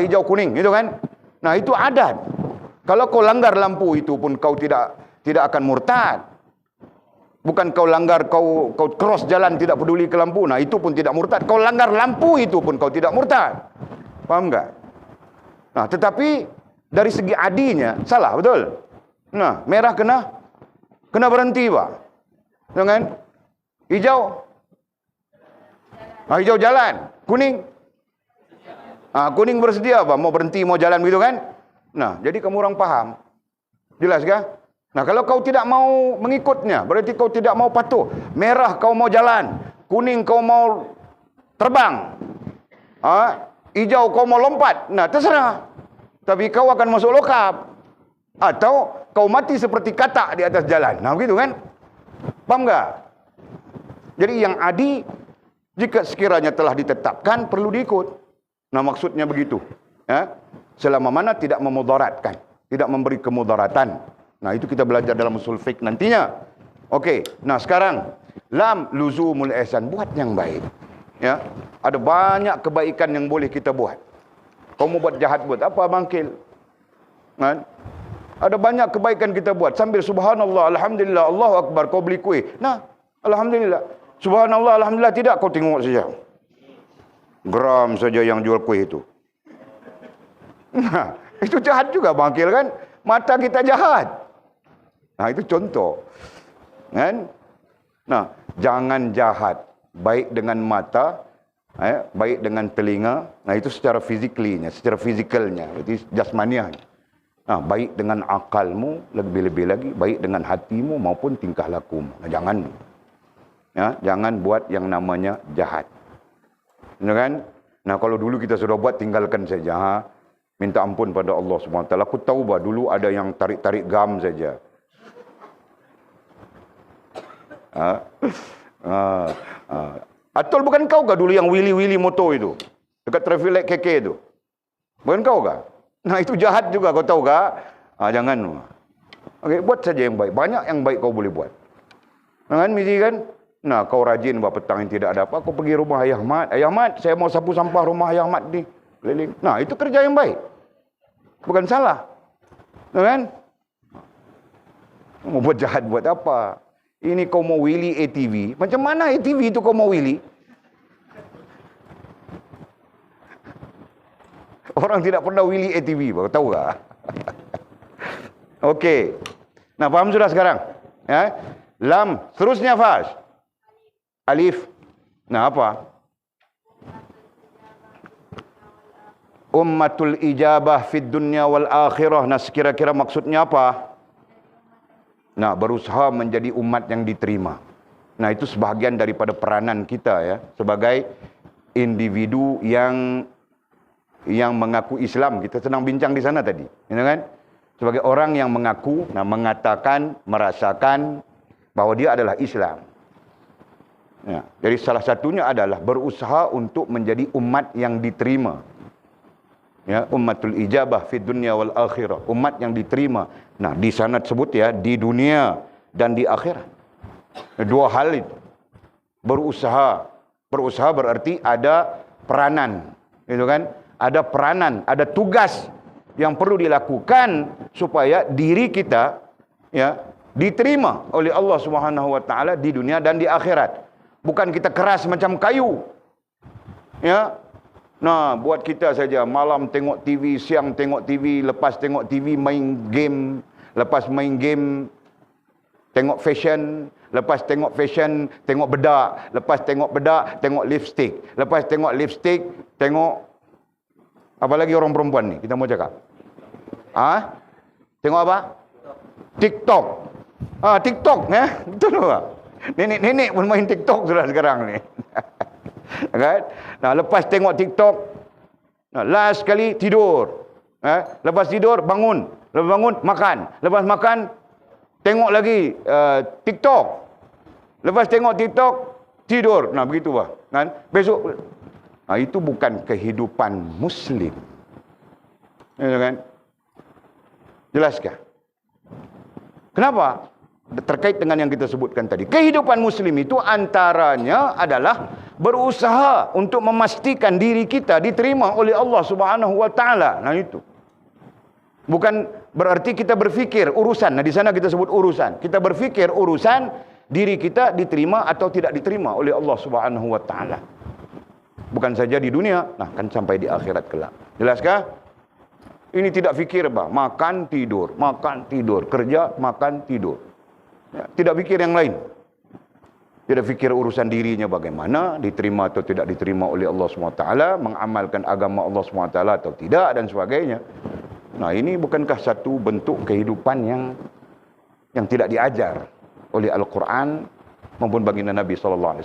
hijau, kuning, itu kan? Nah, itu adat. Kalau kau langgar lampu itu pun kau tidak akan murtad. Bukan kau langgar, kau cross jalan tidak peduli ke lampu. Nah, itu pun tidak murtad. Kau langgar lampu itu pun kau tidak murtad. Paham enggak? Nah, tetapi dari segi adinya salah, betul? Nah, merah kena berhenti, Pak. Jangan. Hijau. Nah, hijau jalan. Kuning. Ah, kuning bersedia, Pak. Mau berhenti, mau jalan begitu kan? Nah, jadi kamu orang paham. Jelas kah? Nah, kalau kau tidak mau mengikutnya, berarti kau tidak mau patuh. Merah kau mau jalan, kuning kau mau terbang, hijau kau mau lompat. Nah, terserah. Tapi kau akan masuk lokap. Atau kau mati seperti katak di atas jalan. Nah, begitu kan? Paham nggak? Jadi yang adi, jika sekiranya telah ditetapkan, perlu diikut. Nah, maksudnya begitu. Ya? Selama mana tidak memudaratkan, tidak memberi kemudaratan. Nah, itu kita belajar dalam usul fiqh nantinya. Okey. Nah, sekarang lam luzumul ihsan, buat yang baik. Ya. Ada banyak kebaikan yang boleh kita buat. Kau mau buat jahat, buat apa, bangkil? Kan? Ada banyak kebaikan kita buat sambil subhanallah, alhamdulillah, Allahu akbar, kau beli kuih. Nah, alhamdulillah. Subhanallah, alhamdulillah, tidak kau tengok saja. Geram saja yang jual kuih itu. Nah, itu jahat juga, bangkil kan? Mata kita jahat. Nah, itu contoh. Kan? Nah, jangan jahat. Baik dengan mata, baik dengan telinga. Nah, itu secara fizikalnya, berarti jasmaniahnya. Nah, baik dengan akalmu, lebih-lebih lagi, baik dengan hatimu maupun tingkah lakumu. Nah, jangan. Ya, jangan buat yang namanya jahat. Ya kan? Nah, kalau dulu kita sudah buat, tinggalkan saja. Minta ampun pada Allah SWT. Aku tahu bah, dulu ada yang tarik-tarik gam saja. Atol bukan kau kah dulu yang wili-wili motor itu? Dekat traffic light KK itu? Bukan kau kah? Nah, itu jahat juga, kau tahu kah? Jangan. Okay, buat saja yang baik. Banyak yang baik kau boleh buat. Kan, misi kan? Nah, kau rajin bah, petang yang tidak ada apa, kau pergi rumah Ayah Ahmad. Ayah Ahmad, saya mau sapu sampah rumah Ayah Ahmad ni. Keliling. Nah, itu kerja yang baik. Bukan salah. Kan? Mau buat jahat buat apa? Ini kau mau wili ATV. Macam mana ATV itu kau mau wili? Orang tidak pernah wili ATV, kau tahu tak? Okey. Nah, faham sudah sekarang? Ya? Lam, terusnya Fas. Alif. Nah, apa? Ummatul ijabah fid dunya wal akhirah. Nah, kira-kira maksudnya apa? Nah, berusaha menjadi umat yang diterima. Nah, itu sebahagian daripada peranan kita ya, sebagai individu yang mengaku Islam. Kita sedang bincang di sana tadi, ya kan? Sebagai orang yang mengaku, nah, mengatakan, merasakan bahwa dia adalah Islam. Ya, jadi salah satunya adalah berusaha untuk menjadi umat yang diterima. Ya, ummatul ijabah fid dunya wal akhirah, umat yang diterima. Nah, di sana disebut ya, di dunia dan di akhirat. Dua hal itu. Berusaha berarti ada peranan, gitu kan? Ada peranan, ada tugas yang perlu dilakukan supaya diri kita ya diterima oleh Allah Subhanahu wa taala di dunia dan di akhirat. Bukan kita keras macam kayu. Ya. Nah, buat kita saja malam tengok TV, siang tengok TV, lepas tengok TV main game, lepas main game tengok fashion, lepas tengok fashion tengok bedak, lepas tengok bedak tengok lipstick, lepas tengok lipstick tengok apa lagi orang perempuan ni kita mau cakap? Tengok apa? TikTok. TikTok ya, betul tak? Nenek-nenek pun main TikTok sudah sekarang ni. Kan? Nah, lepas tengok TikTok, nah, last kali tidur. Lepas tidur bangun, lepas bangun makan, lepas makan tengok lagi TikTok. Lepas tengok TikTok tidur. Nah, begitu bah. Kan? Besok itu bukan kehidupan muslim. Ya kan? Jelaskah? Kenapa? Terkait dengan yang kita sebutkan tadi. Kehidupan muslim itu antaranya adalah berusaha untuk memastikan diri kita diterima oleh Allah Subhanahu wa taala. Nah itu. Bukan berarti kita berfikir urusan. Nah di sana kita sebut urusan. Kita berfikir urusan diri kita diterima atau tidak diterima oleh Allah Subhanahu wa taala. Bukan saja di dunia, nah kan sampai di akhirat kelak. Jelaskah? Ini tidak fikir bah, makan tidur, kerja, makan tidur. Ya, tidak fikir yang lain. Tidak fikir urusan dirinya bagaimana, diterima atau tidak diterima oleh Allah SWT, mengamalkan agama Allah SWT atau tidak, dan sebagainya. Nah ini bukankah satu bentuk kehidupan yang tidak diajar oleh Al-Quran maupun baginda Nabi SAW.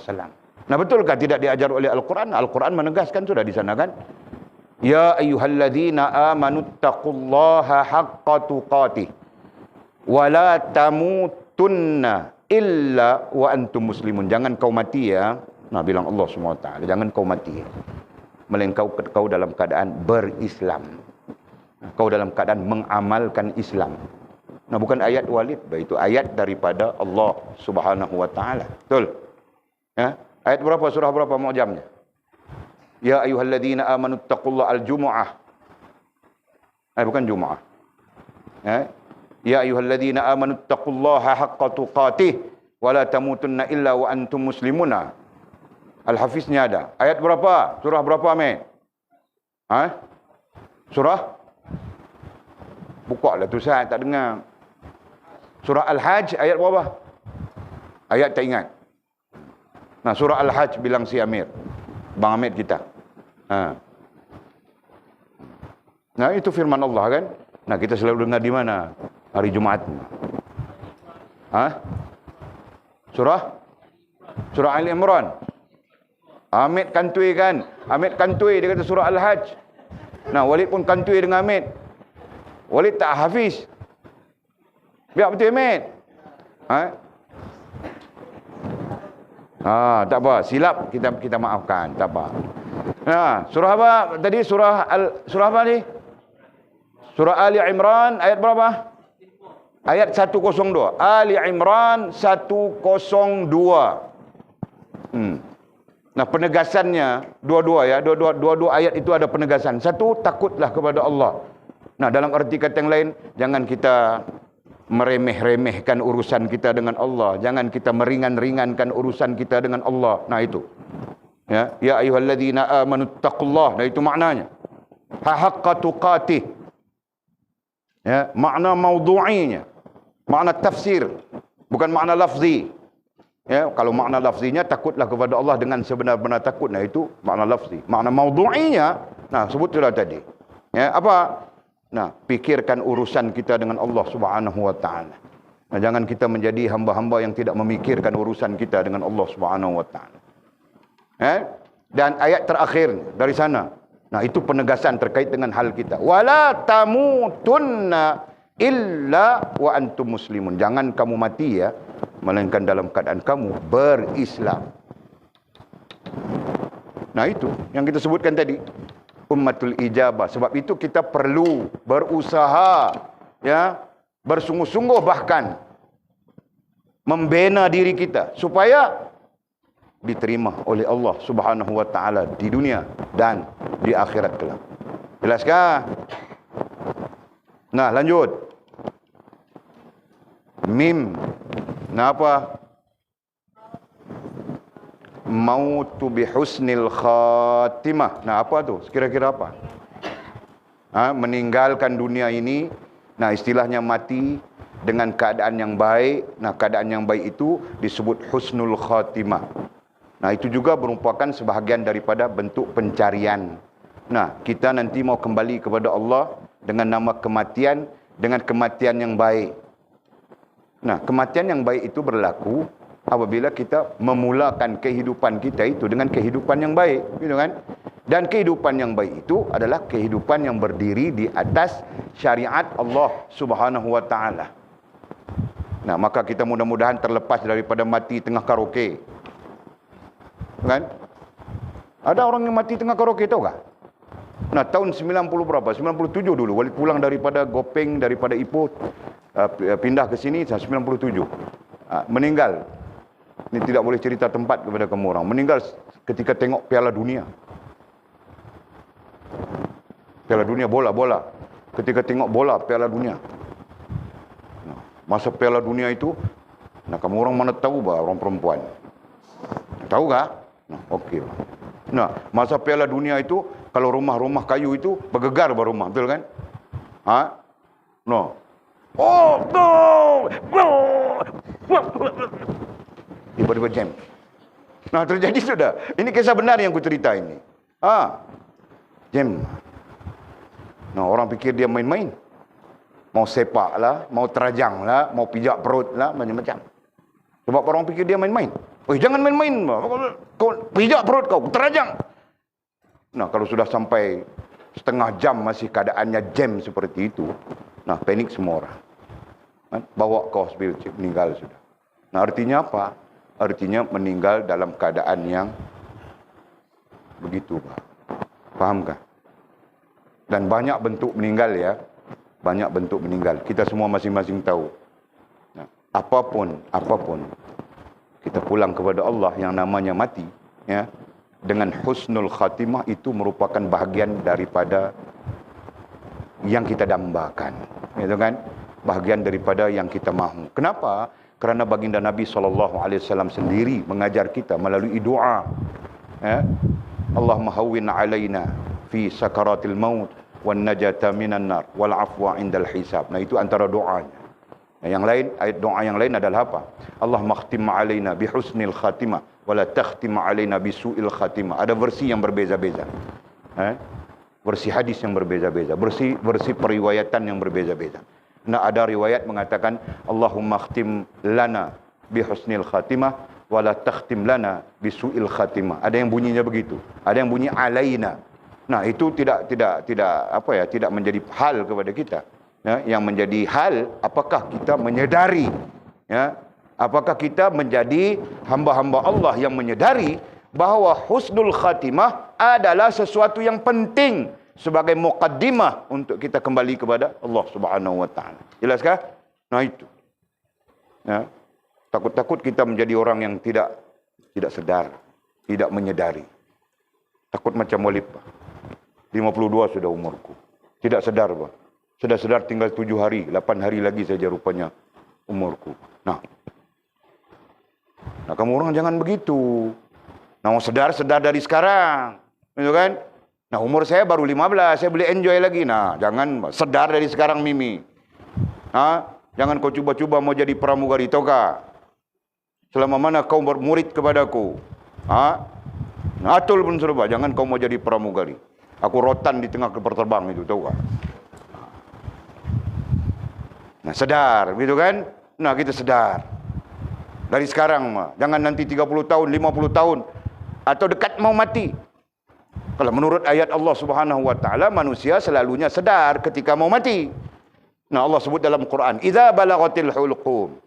Nah betulkah tidak diajar oleh Al-Quran? Al-Quran menegaskan sudah di sana kan? Ya ayyuhalladzina amanu taqullaha haqqa tuqatih wa la tamutunna illa wa antum muslimun. Jangan kau mati ya. Nah bilang Allah SWT, jangan kau mati. Melainkan kau dalam keadaan berislam. Kau dalam keadaan mengamalkan Islam. Nah bukan ayat walid, itu ayat daripada Allah Subhanahu wa taala. Betul? Ya? Ayat berapa, surah berapa mu'jamnya? Ya ayyuhalladzina amanu taqullaha al-jumu'ah. Bukan Jumu'ah. Ya ayyuhalladzina amanu taqullaha haqqa tuqatih wa la tamutunna illa wa antum muslimuna. Al-Hafiznya ada. Ayat berapa? Surah berapa, Amin? Surah? Buka lah tu saya tak dengar. Surah Al-Hajj ayat berapa? Ayat tak ingat. Nah, surah Al-Hajj bilang si Amir. Bang Amir kita. Nah, itu firman Allah kan? Nah, kita selalu dengar di mana? Hari Jumaat. Surah Ali Imran. Amir kantui kan? Amir kantui dia kata surah Al-Hajj. Nah, Walid pun kantui dengan Amir. Walid tak hafiz. Biar betul Amir. Tak apa, silap kita maafkan, tak apa. Nah, surah apa tadi? Surah apa ni? Surah Ali Imran ayat berapa? Ayat 102. Ali Imran 102. Nah, penegasannya dua-dua ya, dua-dua ayat itu ada penegasan. Satu, takutlah kepada Allah. Nah, dalam arti kata yang lain, jangan kita meremeh-remehkan urusan kita dengan Allah. Jangan kita meringan-ringankan urusan kita dengan Allah. Nah itu. Ya ayyuhalladzina amanu taqullaha. Nah itu maknanya. Haqqa tuqatih. Ya, makna maudhu'inya. Makna tafsir, bukan makna lafzi. Ya, kalau makna lafzinya takutlah kepada Allah dengan sebenar-benar takut. Nah itu makna lafzi. Makna maudhu'inya, nah sebutlah tadi. Ya, apa? Nah, pikirkan urusan kita dengan Allah Subhanahu wa taala. Nah, jangan kita menjadi hamba-hamba yang tidak memikirkan urusan kita dengan Allah Subhanahu wa taala. Dan ayat terakhir dari sana. Nah, itu penegasan terkait dengan hal kita. Wala tamutunna illa wa antum muslimun. Jangan kamu mati ya, melainkan dalam keadaan kamu berislam. Nah, itu yang kita sebutkan tadi. Ummatul ijabah. Sebab itu kita perlu berusaha, ya, bersungguh-sungguh bahkan membina diri kita supaya diterima oleh Allah Subhanahu wa taala di dunia dan di akhirat kelak. Jelaskah? Nah, lanjut. Mim. Nah, apa? Mautu bihusnil khatimah. Nah, apa tu? Kira-kira apa? Meninggalkan dunia ini. Nah, istilahnya mati dengan keadaan yang baik. Nah, keadaan yang baik itu disebut husnul khatimah. Nah, itu juga merupakan sebahagian daripada bentuk pencarian. Nah, kita nanti mau kembali kepada Allah dengan nama kematian, dengan kematian yang baik. Nah, kematian yang baik itu berlaku apabila kita memulakan kehidupan kita itu dengan kehidupan yang baik, gitu kan? Dan kehidupan yang baik itu adalah kehidupan yang berdiri di atas syariat Allah Subhanahu wa taala. Nah, maka kita mudah-mudahan terlepas daripada mati tengah karaoke. Kan? Ada orang yang mati tengah karaoke, tahu tak? Nah, tahun 90 berapa? 97 dulu. Walid pulang daripada Gopeng, daripada Ipoh, pindah ke sini, 97. Meninggal. Ini tidak boleh cerita tempat kepada kamu orang. Meninggal ketika tengok Piala Dunia. Piala Dunia, bola. Ketika tengok bola, Piala Dunia. Nah, masa Piala Dunia itu, nah kamu orang mana tahu bah orang perempuan? Tahu tak? Nah, okey. Nah, masa Piala Dunia itu, kalau rumah-rumah kayu itu bergegar rumah, betul kan? No. Oh, no! Tiba-tiba jam. Nah, terjadi sudah. Ini kisah benar yang ku cerita ini. Jam. Nah, orang pikir dia main-main. Mau sepak lah, mau terajang lah, mau pijak perut lah, macam-macam. Sebab orang pikir dia main-main. Jangan main-main. Kau pijak perut kau, terajang. Nah, kalau sudah sampai setengah jam masih keadaannya jam seperti itu, nah panik semua orang. Bawa ke hospital, meninggal sudah. Nah, artinya apa? Artinya meninggal dalam keadaan yang begitu, Pak. Faham kan? Dan banyak bentuk meninggal ya. Banyak bentuk meninggal. Kita semua masing-masing tahu. Nah, apapun kita pulang kepada Allah yang namanya mati, ya, dengan husnul khatimah itu merupakan bahagian daripada yang kita dambakan, gitu kan? Bahagian daripada yang kita mahu. Kenapa? Kerana baginda Nabi SAW sendiri mengajar kita melalui doa, ya, Allahumma hawwin alaina fi sakaratil maut wan najata minan nar wal afwa indal hisab. Nah, itu antara doanya. Yang lain, ayat doa yang lain adalah apa? Allahumma khtim alaina bi husnil khatimah wala takhtim alaina bi su'il khatimah. Ada versi yang berbeza-beza. Versi hadis yang berbeza-beza, versi periwayatan yang berbeza-beza. Nah, ada riwayat mengatakan Allahumma khtim lana bi husnil khatimah wala takhtim lana bi su'il khatimah. Ada yang bunyinya begitu. Ada yang bunyi alaina. Nah, itu tidak menjadi hal kepada kita. Ya, yang menjadi hal, apakah kita menyedari, ya, apakah kita menjadi hamba-hamba Allah yang menyedari bahawa husnul khatimah adalah sesuatu yang penting sebagai muqaddimah untuk kita kembali kepada Allah Subhanahu wa taala. Jelaskah? Nah, itu. Ya. Takut-takut kita menjadi orang yang tidak sedar, tidak menyedari. Takut macam Walid, Pak. 52 sudah umurku. Tidak sedar, Pak. Sudah sedar tinggal 7 hari, 8 hari lagi saja rupanya umurku. Nah, kamu orang jangan begitu. Nah, mau sedar dari sekarang. Gitu kan? Nah, umur saya baru 15, saya boleh enjoy lagi. Nah, jangan sedar dari sekarang, Mimi. Jangan kau cuba-cuba mau jadi pramugari, toga. Selama mana kau bermurid kepadaku. Nah, Atul pun serba, jangan kau mau jadi pramugari. Aku rotan di tengah kapal terbang itu, tahu tak? Nah, sedar, gitu kan? Nah, kita sedar. Dari sekarang, jangan nanti 30 tahun, 50 tahun, atau dekat mau mati. Kalau menurut ayat Allah Subhanahu wa taala, manusia selalunya sedar ketika mau mati. Nah, Allah sebut dalam Quran, "Idza balaghatil hulqum,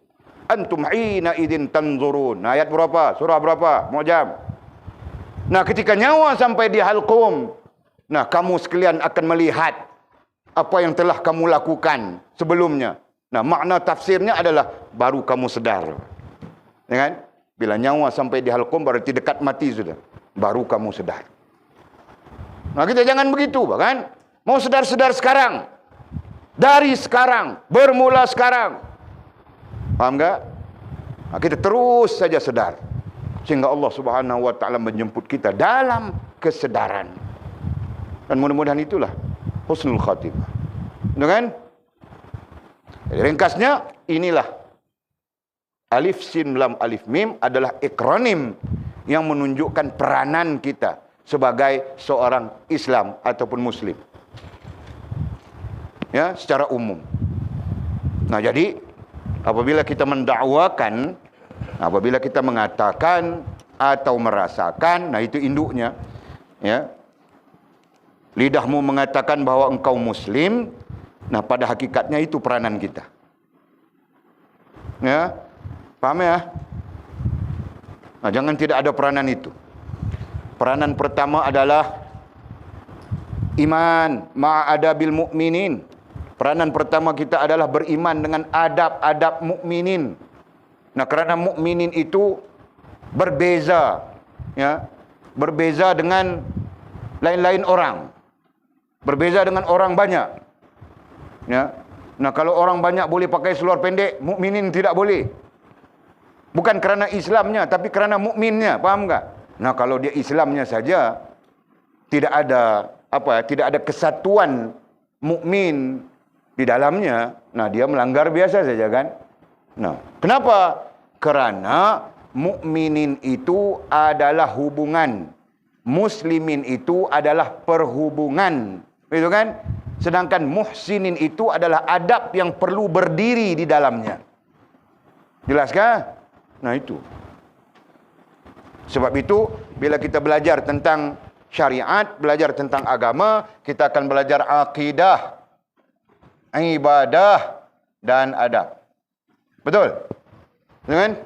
antum hina idzin tanzurun." Nah, ayat berapa? Surah berapa? Mu'jam. Nah, ketika nyawa sampai di halqum, nah, kamu sekalian akan melihat apa yang telah kamu lakukan sebelumnya. Nah, makna tafsirnya adalah baru kamu sedar. Ya kan? Bila nyawa sampai di halqum berarti dekat mati sudah. Baru kamu sedar. Nah, kita jangan begitu, kan? Mau sedar-sedar sekarang. Dari sekarang, bermula sekarang. Paham enggak? Nah, kita terus saja sedar. Sehingga Allah Subhanahu wa taala menjemput kita dalam kesedaran. Dan mudah-mudahan itulah husnul khatimah. Dengan ringkasnya, inilah alif sin lam alif mim adalah ikronim yang menunjukkan peranan kita sebagai seorang Islam ataupun Muslim. Ya, secara umum. Nah, jadi apabila kita mendakwakan, apabila kita mengatakan atau merasakan, nah itu induknya, ya. Lidahmu mengatakan bahwa engkau Muslim, nah pada hakikatnya itu peranan kita. Ya, paham ya? Nah, jangan tidak ada peranan itu. Peranan pertama adalah iman ma'adabil mu'minin. Peranan pertama kita adalah beriman dengan adab-adab mukminin. Nah, kerana mukminin itu berbeza, ya, berbeza dengan lain-lain orang, berbeza dengan orang banyak, ya. Nah, kalau orang banyak boleh pakai seluar pendek, mukminin tidak boleh. Bukan kerana Islamnya, tapi kerana mukminnya, faham tak? Nah, kalau dia Islamnya saja tidak ada tidak ada kesatuan mukmin di dalamnya, nah dia melanggar biasa saja kan. Nah, kenapa? Kerana mukminin itu adalah hubungan, muslimin itu adalah perhubungan, begitu kan? Sedangkan muhsinin itu adalah adab yang perlu berdiri di dalamnya. Jelas kan? Nah, itu. Sebab itu bila kita belajar tentang syariat, belajar tentang agama, kita akan belajar akidah, ibadah dan adab. Betul? Kan?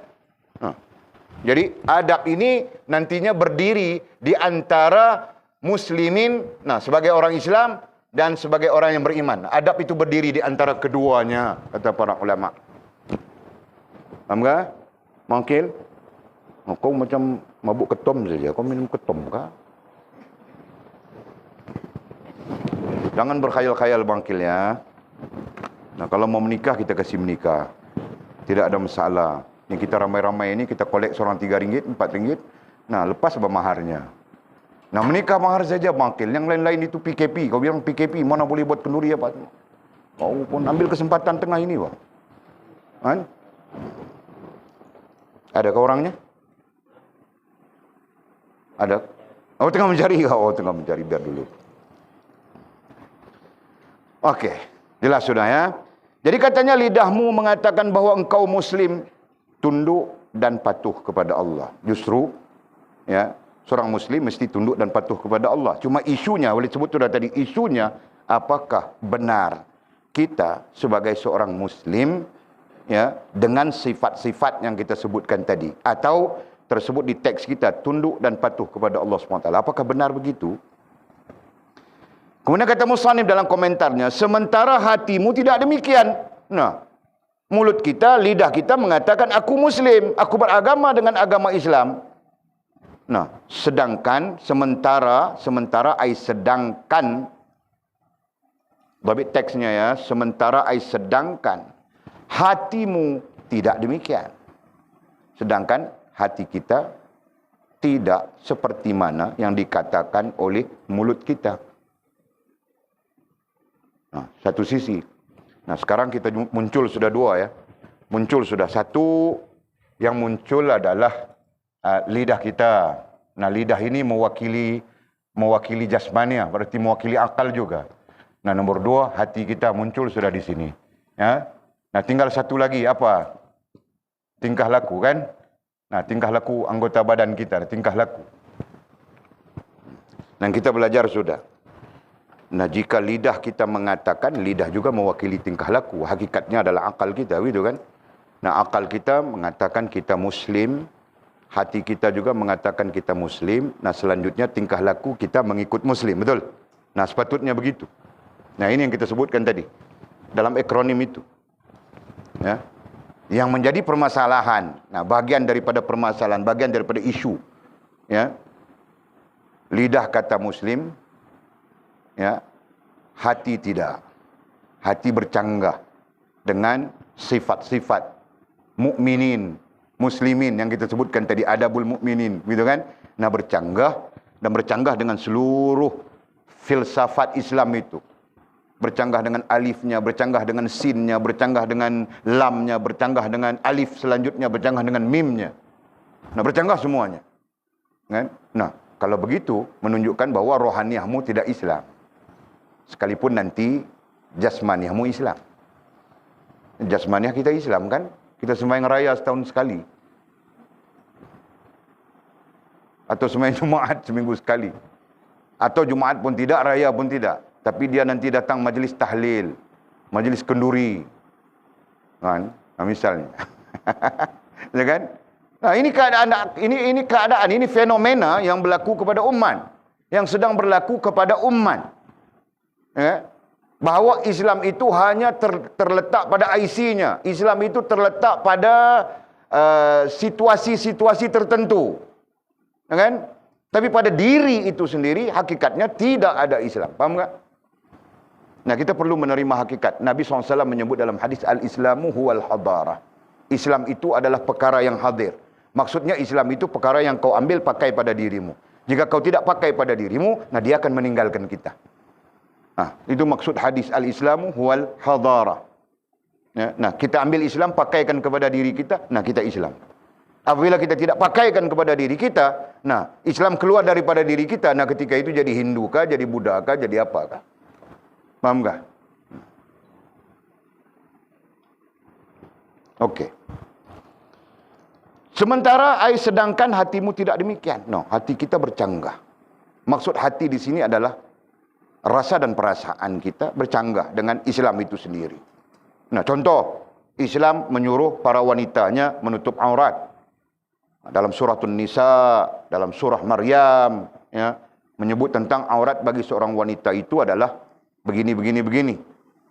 Jadi adab ini nantinya berdiri di antara muslimin, sebagai orang Islam dan sebagai orang yang beriman. Adab itu berdiri di antara keduanya, kata para ulama. Faham tak? Mungkin kau macam mabuk ketom saja, kau minum ketom kah? Jangan berkhayal-khayal bangkil ya. Nah, kalau mau menikah, kita kasih menikah. Tidak ada masalah. Yang kita ramai-ramai ini, kita kolek seorang RM3, RM4. Nah, lepas apa maharnya. Nah, menikah mahar saja bangkil. Yang lain-lain itu PKP. Kau bilang PKP, mana boleh buat kenduri apa? Kau pun ambil kesempatan tengah ini, Pak. Kan? Adakah orangnya? Ada? Oh, tengah mencari. Oh, tengah mencari. Biar dulu. Oke, jelas sudah ya. Jadi katanya lidahmu mengatakan bahwa engkau muslim, tunduk dan patuh kepada Allah. Justru ya, seorang muslim mesti tunduk dan patuh kepada Allah. Cuma isunya, boleh sebut sudah tadi, isunya apakah benar kita sebagai seorang muslim ya dengan sifat-sifat yang kita sebutkan tadi, atau tersebut di teks kita tunduk dan patuh kepada Allah SWT. Apakah benar begitu? Kemudian kata musannif dalam komentarnya, sementara hatimu tidak demikian. Nah, mulut kita, lidah kita mengatakan aku muslim, aku beragama dengan agama Islam. Nah, sementara babit teksnya ya, sementara sedangkan hatimu tidak demikian. Sedangkan hati kita tidak seperti mana yang dikatakan oleh mulut kita. Nah, satu sisi. Nah, sekarang kita muncul sudah dua ya. Muncul sudah satu, yang muncul adalah lidah kita. Nah, lidah ini mewakili jasmania, berarti mewakili akal juga. Nah, nomor dua, hati kita muncul sudah di sini. Ya. Nah, tinggal satu lagi apa? Tingkah laku kan? Nah, tingkah laku anggota badan kita, tingkah laku. Dan kita belajar sudah. Nah, jika lidah kita mengatakan, lidah juga mewakili tingkah laku. Hakikatnya adalah akal kita, gitu kan? Nah, akal kita mengatakan kita muslim, hati kita juga mengatakan kita muslim. Nah, selanjutnya tingkah laku kita mengikut muslim, betul? Nah, sepatutnya begitu. Nah, ini yang kita sebutkan tadi dalam akronim itu. Ya. Yang menjadi permasalahan. Nah, bagian daripada permasalahan, bagian daripada isu. Ya. Lidah kata muslim, ya, hati tidak. Hati bercanggah dengan sifat-sifat mukminin, muslimin yang kita sebutkan tadi, adabul mukminin, gitu kan? Nah, bercanggah dan bercanggah dengan seluruh filsafat Islam itu. Bercanggah dengan alifnya, bercanggah dengan sinnya, bercanggah dengan lamnya, bercanggah dengan alif selanjutnya, bercanggah dengan mimnya. Nah, bercanggah semuanya. Kan? Nah, kalau begitu menunjukkan bahwa rohaniahmu tidak Islam. Sekalipun nanti jasmaniahmu Islam. Jasmaniah kita Islam kan? Kita sembahyang raya setahun sekali. Atau sembahyang Jumaat seminggu sekali. Atau Jumaat pun tidak, raya pun tidak. Tapi dia nanti datang majlis tahlil, majlis kenduri. Kan? Nah, misalnya. Ya kan? Nah, ini keadaan, ini fenomena yang berlaku kepada umat, yang sedang berlaku kepada umat. Ya? Bahawa Islam itu hanya terletak pada IC-nya. Islam itu terletak pada situasi-situasi tertentu. Ya kan? Tapi pada diri itu sendiri, hakikatnya tidak ada Islam. Faham tak? Nah, kita perlu menerima hakikat. Nabi SAW menyebut dalam hadis, Al-Islamu huwal hadarah. Islam itu adalah perkara yang hadir. Maksudnya Islam itu perkara yang kau ambil pakai pada dirimu. Jika kau tidak pakai pada dirimu, nah dia akan meninggalkan kita. Nah, itu maksud hadis Al-Islamu huwal hadarah. Ya, nah, kita ambil Islam, pakaikan kepada diri kita, nah kita Islam. Apabila kita tidak pakaikan kepada diri kita, nah Islam keluar daripada diri kita, nah ketika itu jadi Hindu kah, jadi Buddha kah, jadi apa kah? Paham kah? Okey. Sementara sedangkan hatimu tidak demikian. No, hati kita bercanggah. Maksud hati di sini adalah rasa dan perasaan kita bercanggah dengan Islam itu sendiri. Nah, contoh, Islam menyuruh para wanitanya menutup aurat. Dalam surah An-Nisa, dalam surah Maryam, ya, menyebut tentang aurat bagi seorang wanita itu adalah begini.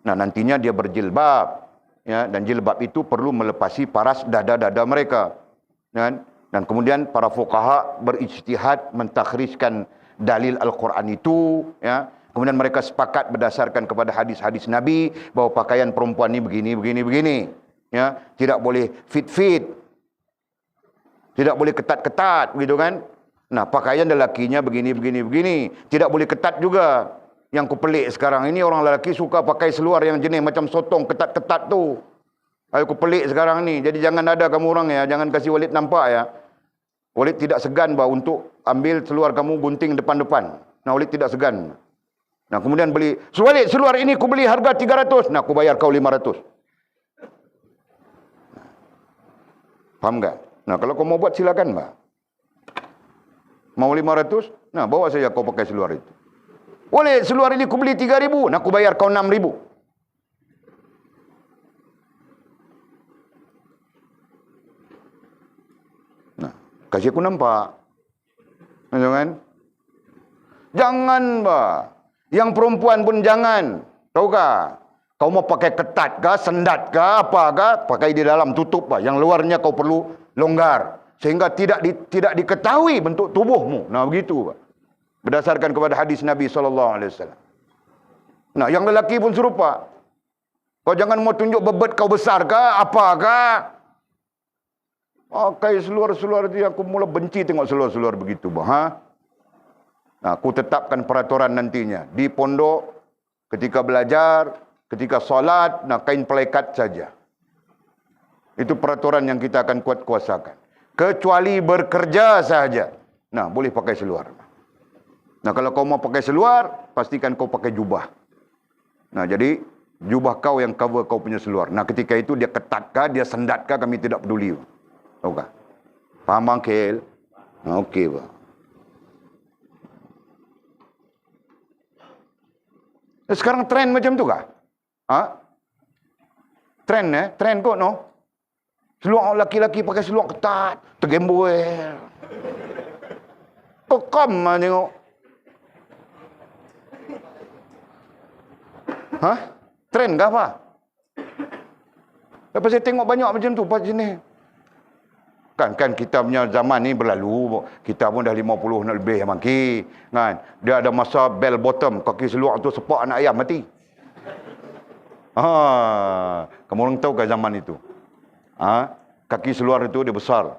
Nah, nantinya dia berjilbab, ya, dan jilbab itu perlu melepasi paras dada-dada mereka. Dan kemudian para fuqaha berijtihad mentakhrijkan dalil Al-Quran itu, ya. Kemudian mereka sepakat berdasarkan kepada hadis-hadis Nabi bahawa pakaian perempuan ini begini, ya. Tidak boleh fit-fit, tidak boleh ketat-ketat, begitu kan? Nah, pakaian lelakinya begini. Tidak boleh ketat juga. Yang kupelik sekarang ini, orang lelaki suka pakai seluar yang jenis macam sotong, ketat-ketat tu. Aku pelik sekarang ni. Jadi jangan ada kamu orang ya, jangan kasih Walid nampak ya. Walid tidak segan bah untuk ambil seluar kamu gunting depan-depan. Nah, Walid tidak segan. Nah, kemudian beli, Walid, seluar ini aku beli harga 300. Nah, aku bayar kau 500. Faham tak? Nah, kalau kau mau buat silakan bah. Mau 500? Nah, bawa saja kau pakai seluar itu. Walid, seluar ini aku beli 3.000. Nah, aku bayar kau 6.000. Kasih aku nampak. Jangan. Jangan, bah. Yang perempuan pun jangan. Tahu kah? Kau mau pakai ketat kah, sendat kah, apa kah? Pakai di dalam, tutup, bah. Yang luarnya kau perlu longgar. Sehingga tidak diketahui bentuk tubuhmu. Nah, begitu, bah. Berdasarkan kepada hadis Nabi SAW. Nah, yang lelaki pun serupa. Kau jangan mau tunjuk bebet kau besar kah, apa kah? Pakai seluar-seluar itu, aku mula benci tengok seluar-seluar begitu, bah. Ha? Nah, aku tetapkan peraturan nantinya. Di pondok, ketika belajar, ketika solat, nah kain pelekat saja. Itu peraturan yang kita akan kuat-kuasakan. Kecuali bekerja saja. Nah, boleh pakai seluar. Nah, kalau kau mau pakai seluar, pastikan kau pakai jubah. Nah, jadi jubah kau yang cover kau punya seluar. Nah, ketika itu dia ketatkah, dia sendatkah, kami tidak peduli. Tahu tak? Faham bang Kel? Okey bang. Sekarang trend macam tu kah? Ha? Trend Trend kot no? Seluar laki-laki pakai seluar ketat, tergembul. Kekam lah tengok. Ha? Trend kah apa? Lepas saya tengok banyak macam tu pas sini. Kan kita punya zaman ni berlalu. Kita pun dah 50 nak lebih maki. Kan? Dia ada masa bell bottom, kaki seluar tu sepak anak ayam mati. Kamu orang tahu ke zaman itu? Kaki seluar itu dia besar.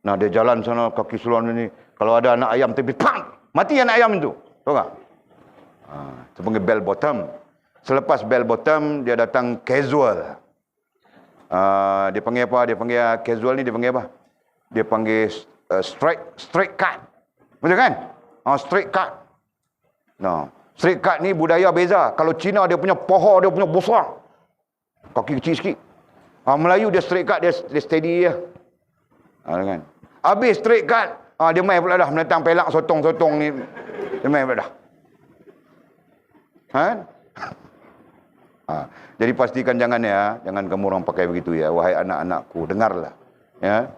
Nah, dia jalan sana kaki seluar ni. Kalau ada anak ayam tepi, pang! Mati anak ayam itu. Tahu tak? Itu panggil bell bottom. Selepas bell bottom, dia datang casual. Dia panggil apa? Dia panggil casual ni, dia panggil apa? Dia panggil straight cut. Betul kan? Straight cut. Nah, straight cut ni budaya beza. Kalau Cina dia punya poho, dia punya besar. Kaki kecil sikit. Melayu dia straight cut, dia steady je. Kan? Habis straight cut, dia main pula dah menentang pelak sotong-sotong ni. Dia main pula dah. Jadi pastikan jangan kamu orang pakai begitu ya, wahai anak-anakku, dengarlah. Ya.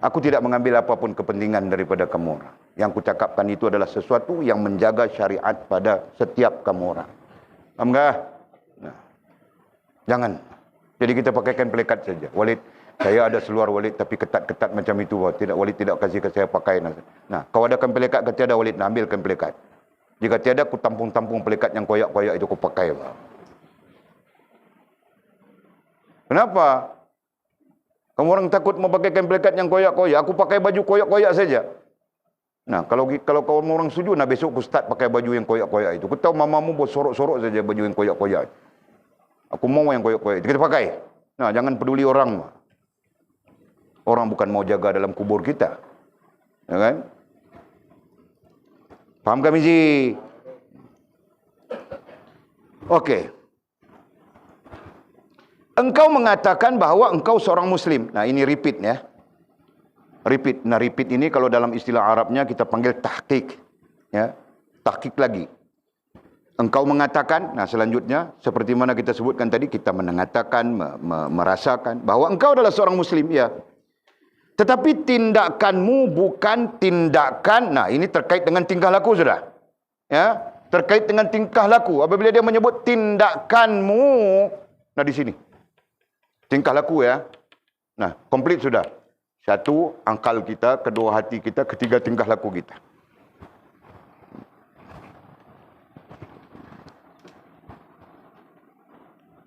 Aku tidak mengambil apapun kepentingan daripada kamu orang. Yang kucakapkan itu adalah sesuatu yang menjaga syariat pada setiap kamu orang. Faham tak? Nah. Jangan. Jadi kita pakaikan pelekat saja. Walid, saya ada seluar Walid tapi ketat-ketat macam itu. Tidak, Walid tidak kasih ke saya pakai. Nah, kau adakan pelekat ke tiada Walid, nak ambilkan pelekat. Jika tiada, ku tampung-tampung pelekat yang koyak-koyak itu ku pakai. Kenapa? Kamu orang takut memakaikan pelekat yang koyak-koyak, aku pakai baju koyak-koyak saja. Nah, kalau kamu orang setuju, nah besok aku start pakai baju yang koyak-koyak itu. Aku tahu mamamu buat sorok-sorok saja baju yang koyak-koyak. Aku mau yang koyak-koyak itu, kita pakai. Nah, jangan peduli orang. Orang bukan mau jaga dalam kubur kita. Ya kan? Faham kami Ji? Okey. Engkau mengatakan bahawa engkau seorang Muslim. Nah, ini repeat ya. Repeat. Nah, repeat ini kalau dalam istilah Arabnya kita panggil tahqiq. Ya. Tahqiq lagi. Engkau mengatakan, nah selanjutnya seperti mana kita sebutkan tadi, kita mengatakan, merasakan bahawa engkau adalah seorang Muslim, ya. Tetapi tindakanmu bukan tindakan, nah ini terkait dengan tingkah laku sudah. Ya, terkait dengan tingkah laku. Apabila dia menyebut tindakanmu, nah di sini. Tingkah laku ya. Nah, komplit sudah. Satu, akal kita. Kedua, hati kita. Ketiga, tingkah laku kita.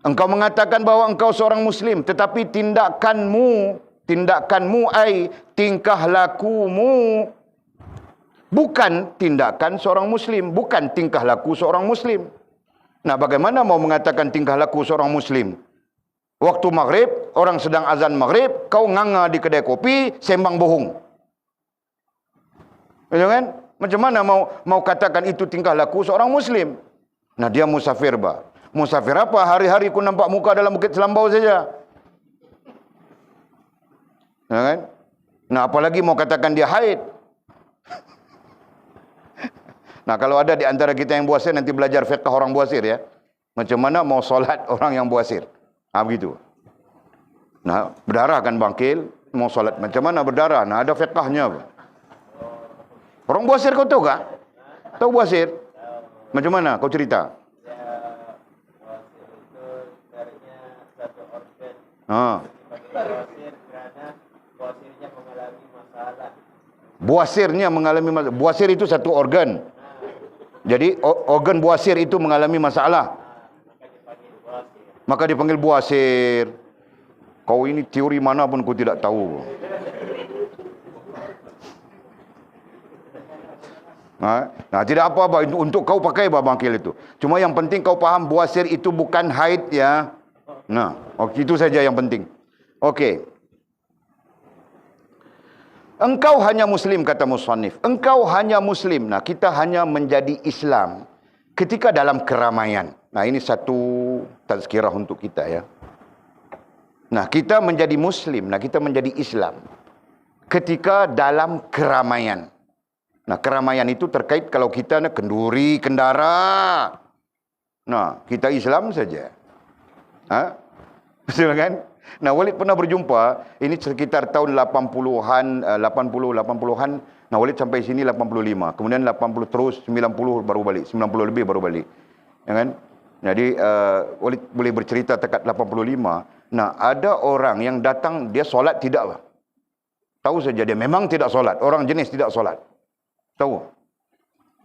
Engkau mengatakan bahawa engkau seorang Muslim. Tetapi tindakanmu ai tingkah lakumu bukan tindakan seorang Muslim. Bukan tingkah laku seorang Muslim. Nah, bagaimana mau mengatakan tingkah laku seorang Muslim? Waktu maghrib, orang sedang azan maghrib, kau nganga di kedai kopi, sembang bohong. Ya kan? Macam mana mau katakan itu tingkah laku seorang Muslim? Nah, dia musafir, bah. Musafir apa? Hari-hari ku nampak muka dalam Bukit Selambau saja. Ya kan? Nah, apalagi mau katakan dia haid. Nah, kalau ada di antara kita yang buasir, nanti belajar fiqh orang buasir ya. Macam mana mau solat orang yang buasir. Begitu. Nah, berdarah kan bangkil, mau solat macam mana berdarah? Nah, ada fiqhnya. Orang buasir kau tahu tak? Tahu buasir? Macam mana? Kau cerita. Buasirnya mengalami masalah. Buasir itu satu organ. Jadi organ buasir itu mengalami masalah. Maka dipanggil buasir. Kau ini teori mana pun kau tidak tahu. Nah, tidak apa-apa untuk kau pakai bangkil itu. Cuma yang penting kau paham buasir itu bukan haid ya. Nah, itu saja yang penting. Okey. Engkau hanya Muslim, kata musannif. Engkau hanya Muslim. Nah, kita hanya menjadi Islam ketika dalam keramaian. Nah, ini satu tazkirah untuk kita ya. Nah, kita menjadi Muslim, nah kita menjadi Islam ketika dalam keramaian. Nah, keramaian itu terkait kalau kita kenduri, kendara. Nah, kita Islam saja. Betul kan? Nah, Walid pernah berjumpa, ini sekitar tahun 80-an, 80-an. Nah, Walid sampai sini 85. Kemudian 80 terus, 90 baru balik. 90 lebih baru balik. Ya kan? Jadi, Walid boleh bercerita dekat 85. Nah, ada orang yang datang, dia solat tidak. Tahu saja dia memang tidak solat. Orang jenis tidak solat. Tahu.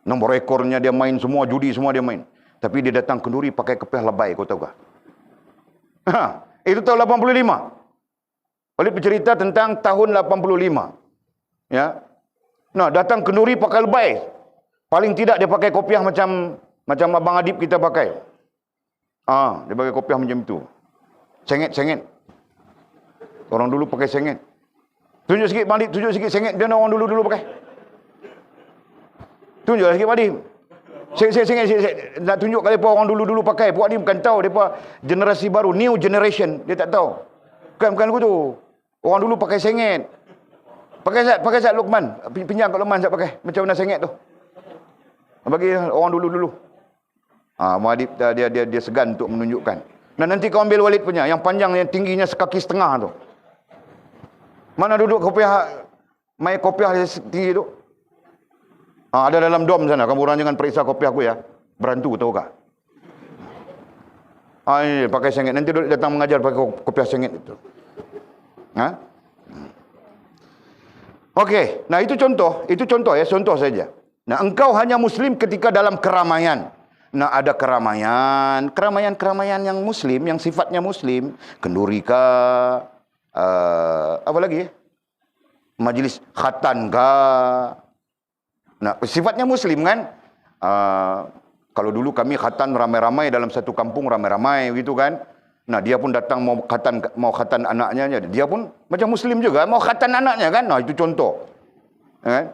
Nombor ekornya dia main semua, judi semua dia main. Tapi dia datang kenduri pakai kepeh lebay, kau tahu tak? Itu tahun 85. Walid bercerita tentang tahun 85. Ya. Nah, datang kenduri pakai lebay. Paling tidak dia pakai kopiah macam Abang Adib kita pakai. Dia pakai kopiah macam itu. Sengit-sengit. Orang dulu pakai sengit. Tunjuk sikit Bang Adib, tunjuk sikit sengit dia orang dulu pakai. Tunjuk sikit Bang Adib. Sengit. Nak tunjuk kali apa orang dulu pakai. Puak ni bukan tahu, depa generasi baru, new generation, dia tak tahu. Bukan aku tu. Orang dulu pakai sengit. Pakai Zat Luqman. Pinjam kat Luqman Zat pakai. Macam mana sengit tu? Bagi orang dulu. Muadib dia segan untuk menunjukkan. Nah, nanti kau ambil Walid punya, yang panjang, yang tingginya sekaki setengah tu. Mana duduk kopiah, mai kopiah tinggi tu? Ada dalam dom sana. Kamu orang jangan periksa kopiah aku ya. Berantu tahu kah? Ini pakai sengit. Nanti datang mengajar pakai kopiah sengit itu. Okey, nah itu contoh ya, contoh saja. Nah, engkau hanya muslim ketika dalam keramaian. Nah, ada keramaian yang muslim, yang sifatnya muslim, kenduri kah, apa lagi ya? Majlis khatan kah. Nah, sifatnya muslim kan? Kalau dulu kami khatan ramai-ramai dalam satu kampung, ramai-ramai gitu kan. Nah, dia pun datang mau khatan anaknya, dia pun macam muslim juga, mau khatan anaknya kan. Nah, itu contoh. Kan?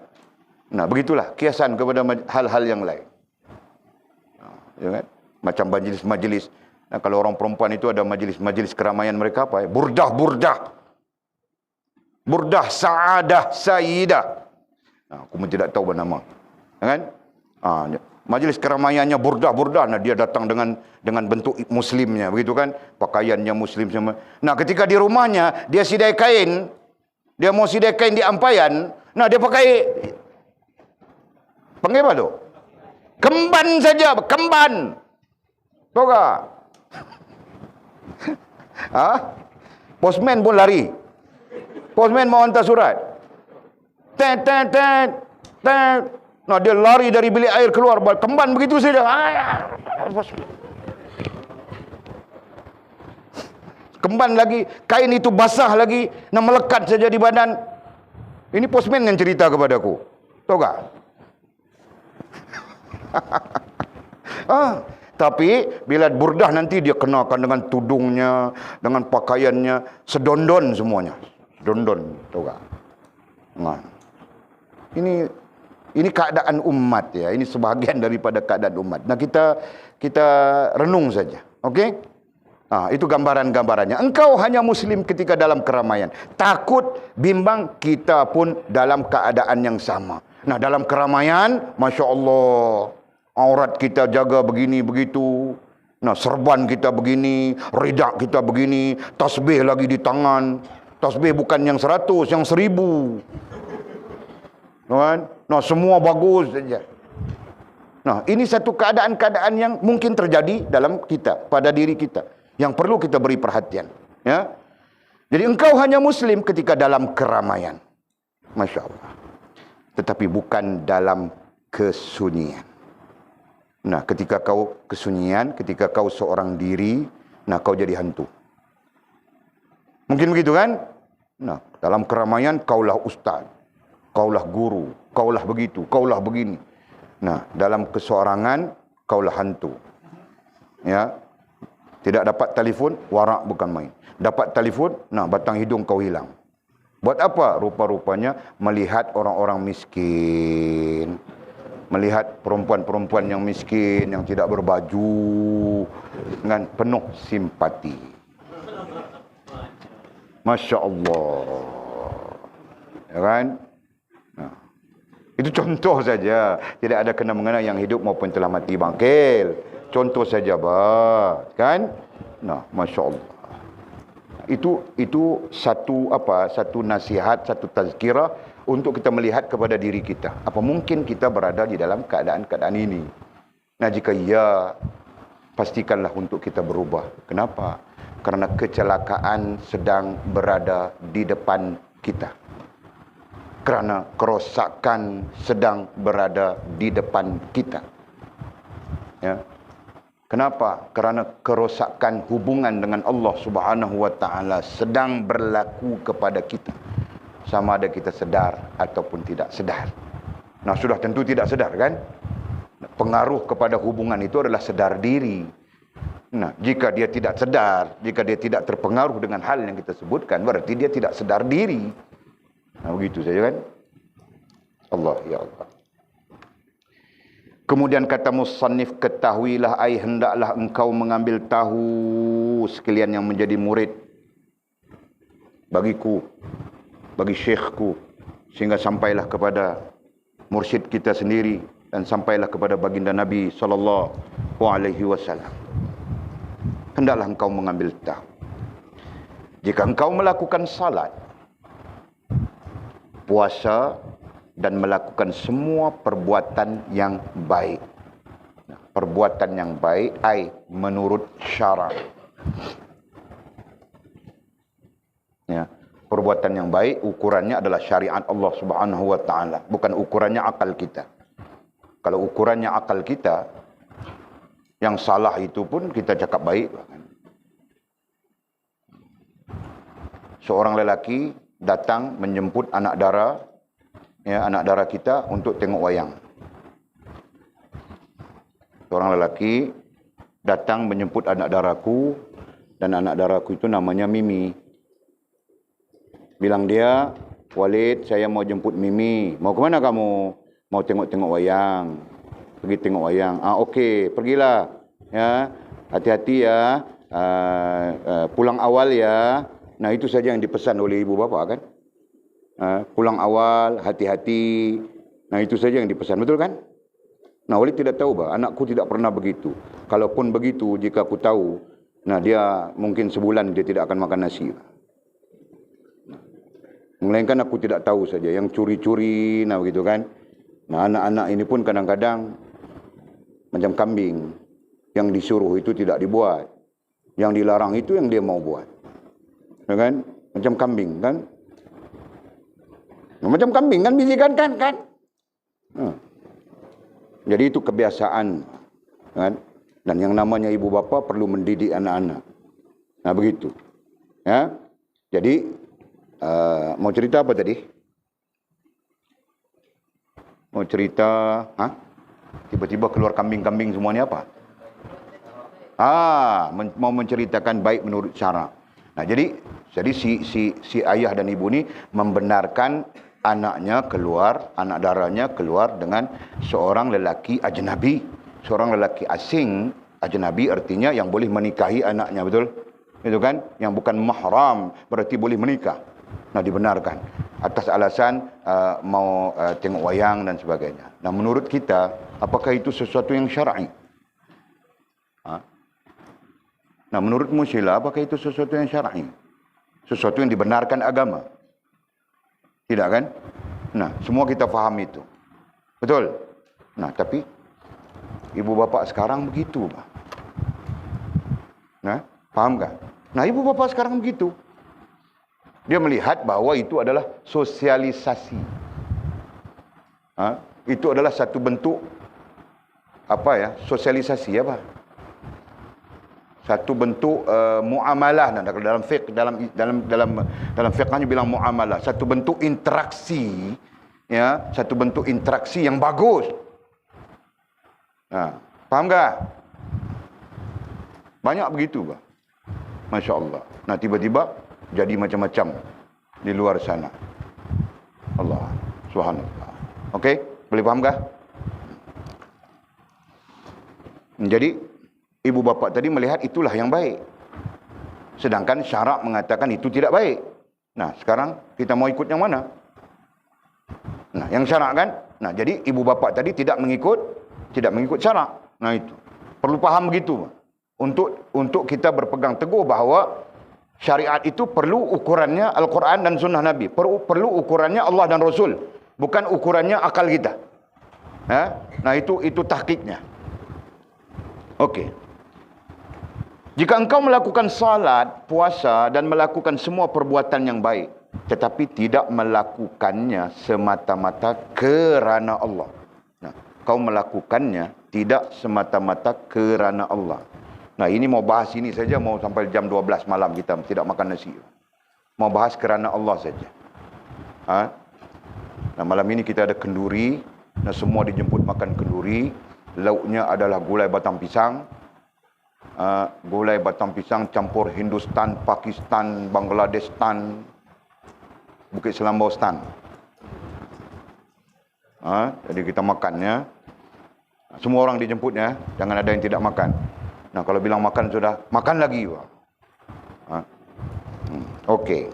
Nah, begitulah kiasan kepada hal-hal yang lain. Ya kan? Macam majlis-majlis. Nah, kalau orang perempuan itu ada majlis keramaian mereka apa ya? Burdah, sa'adah, sayyidah. Nah, aku pun tidak tahu bernama. Ya kan? Majlis keramaiannya burdah. Nah, dia datang dengan bentuk muslimnya, begitu kan? Pakaiannya muslim semua. Nah, ketika di rumahnya dia sidai kain, dia mau sidai kain di ampayan. Nah, dia pakai apa tu? Kemban saja, kemban. Tahu tak? Postman pun lari. Postman mau hantar surat. Tet. Nah, dia lari dari bilik air keluar, kemban begitu saja. Kemban lagi, kain itu basah lagi, nah melekat saja di badan. Ini postman yang cerita kepadaku. Tahu tak? Tapi bila burdah nanti dia kenakan dengan tudungnya, dengan pakaiannya, sedondon semuanya. Sedondon, tahu tak? Nah, ini keadaan umat ya. Ini sebahagian daripada keadaan umat. Nah, kita renung saja. Okey? Itu gambaran-gambarannya. Engkau hanya muslim ketika dalam keramaian. Takut, bimbang, kita pun dalam keadaan yang sama. Nah, dalam keramaian, Masya Allah, aurat kita jaga begini, begitu. Nah, serban kita begini, ridak kita begini, tasbih lagi di tangan. Tasbih bukan yang 100, yang 1000. Kan? Nah, semua bagus saja. Nah, ini satu keadaan-keadaan yang mungkin terjadi dalam kita, pada diri kita, yang perlu kita beri perhatian. Ya, jadi engkau hanya muslim ketika dalam keramaian, Masya Allah, tetapi bukan dalam kesunyian. Nah, ketika kau kesunyian, ketika kau seorang diri, nah kau jadi hantu. Mungkin begitu kan? Nah, dalam keramaian kaulah ustaz, kaulah guru, kaulah begitu, kaulah begini. Nah, dalam keseorangan kaulah hantu. Ya. Tidak dapat telefon, warak bukan main. Dapat telefon, nah batang hidung kau hilang. Buat apa? Rupa-rupanya melihat orang-orang miskin, melihat perempuan-perempuan yang miskin, yang tidak berbaju, dengan penuh simpati. Masya Allah. Ya kan? Nah, itu contoh saja. Tidak ada kena-mengena yang hidup maupun telah mati, bangkil. Contoh saja, kan? Nah, Masya Allah. Itu satu nasihat, satu tazkirah untuk kita melihat kepada diri kita. Apa mungkin kita berada di dalam keadaan-keadaan ini? Nah, jika ya, pastikanlah untuk kita berubah. Kenapa? Karena kecelakaan sedang berada di depan kita. Kerana kerosakan sedang berada di depan kita. Ya. Kenapa? Kerana kerosakan hubungan dengan Allah Subhanahu wa taala sedang berlaku kepada kita. Sama ada kita sedar ataupun tidak sedar. Nah, sudah tentu tidak sedar kan? Pengaruh kepada hubungan itu adalah sedar diri. Nah, jika dia tidak sedar, jika dia tidak terpengaruh dengan hal yang kita sebutkan, berarti dia tidak sedar diri. Nah, begitu saja kan? Allah, ya Allah. Kemudian kata musannif, ketahuilah ai hendaklah engkau mengambil tahu sekalian yang menjadi murid bagiku, bagi syekhku, sehingga sampailah kepada mursyid kita sendiri dan sampailah kepada baginda Nabi sallallahu alaihi wasallam. Hendaklah engkau mengambil tahu. Jika engkau melakukan salat, puasa dan melakukan semua perbuatan yang baik. Perbuatan yang baik menurut syarak. Ya, perbuatan yang baik ukurannya adalah syariat Allah Subhanahu wa taala, bukan ukurannya akal kita. Kalau ukurannya akal kita, yang salah itu pun kita cakap baik. Seorang lelaki datang menjemput anak dara kita untuk tengok wayang. Seorang lelaki datang menjemput anak daraku, dan anak daraku itu namanya Mimi. Bilang dia, "Walid, saya mau jemput Mimi." "Mau ke mana kamu?" "Mau tengok-tengok wayang." "Pergi tengok wayang." Okey, pergilah. Ya, hati-hati ya. Pulang awal ya. Nah, itu saja yang dipesan oleh ibu bapa kan. Pulang awal, hati-hati. Nah, itu saja yang dipesan, betul kan? Nah, Walid tidak tahu, anakku tidak pernah begitu. Kalaupun begitu, jika aku tahu, nah dia mungkin sebulan dia tidak akan makan nasi. Melainkan aku tidak tahu saja, yang curi-curi, nah begitu kan. Nah, anak-anak ini pun kadang-kadang macam kambing. Yang disuruh itu tidak dibuat. Yang dilarang itu yang dia mau buat. Ya kan? Macam kambing kan. Nah, macam kambing kan, bisikan kan. Jadi itu kebiasaan. Kan? Dan yang namanya ibu bapa perlu mendidik anak-anak. Nah begitu. Ya. Jadi, mau cerita apa tadi? Mau cerita, tiba-tiba keluar kambing-kambing semuanya apa? Mau menceritakan baik menurut cara. Nah, jadi si ayah dan ibu ni membenarkan anaknya keluar, anak darahnya keluar dengan seorang lelaki ajnabi, seorang lelaki asing. Ajnabi artinya yang boleh menikahi anaknya, betul? Itu kan? Yang bukan mahram, berarti boleh menikah. Nah, dibenarkan atas alasan mau tengok wayang dan sebagainya. Nah, menurut kita, apakah itu sesuatu yang syar'i? Nah, menurut Musyilah, apakah itu sesuatu yang syar'i? Sesuatu yang dibenarkan agama? Tidak kan? Nah, semua kita faham itu. Betul? Nah, tapi ibu bapa sekarang begitu, Pak. Nah, faham kan? Nah, ibu bapa sekarang begitu. Dia melihat bahwa itu adalah sosialisasi. Itu adalah satu bentuk sosialisasi apa? Satu bentuk muamalah. Dalam fiqh, dalam fiqhnya bilang muamalah, satu bentuk interaksi, ya, satu bentuk interaksi yang bagus. Nah, faham tak? Banyak begitu, Pak. Masya Allah. Nah, tiba-tiba jadi macam-macam di luar sana. Allah Subhanallah. Okey, boleh faham tak? Jadi ibu bapa tadi melihat itulah yang baik. Sedangkan syarak mengatakan itu tidak baik. Nah, sekarang kita mau ikut yang mana? Nah, yang syarak kan? Nah, jadi ibu bapa tadi tidak mengikut syarak. Nah, itu. Perlu paham begitu. Untuk kita berpegang teguh bahawa syariat itu perlu ukurannya Al-Quran dan Sunnah Nabi. Perlu ukurannya Allah dan Rasul. Bukan ukurannya akal kita. Nah, itu tahqiqnya. Okey. Jika engkau melakukan salat, puasa dan melakukan semua perbuatan yang baik, tetapi tidak melakukannya semata-mata kerana Allah. Nah, kau melakukannya tidak semata-mata kerana Allah. Nah, ini mau bahas ini saja, mau sampai jam 12 malam kita tidak makan nasi. Mau bahas kerana Allah saja. Nah, malam ini kita ada kenduri. Nah, semua dijemput makan kenduri. Lauknya adalah gulai batang pisang. Gulai batang pisang campur Hindustan, Pakistan, Bangladestan, Bukit Selambaustan. Jadi kita makannya. Semua orang dijemputnya, jangan ada yang tidak makan. Nah, kalau bilang makan sudah, makan lagi. Okey.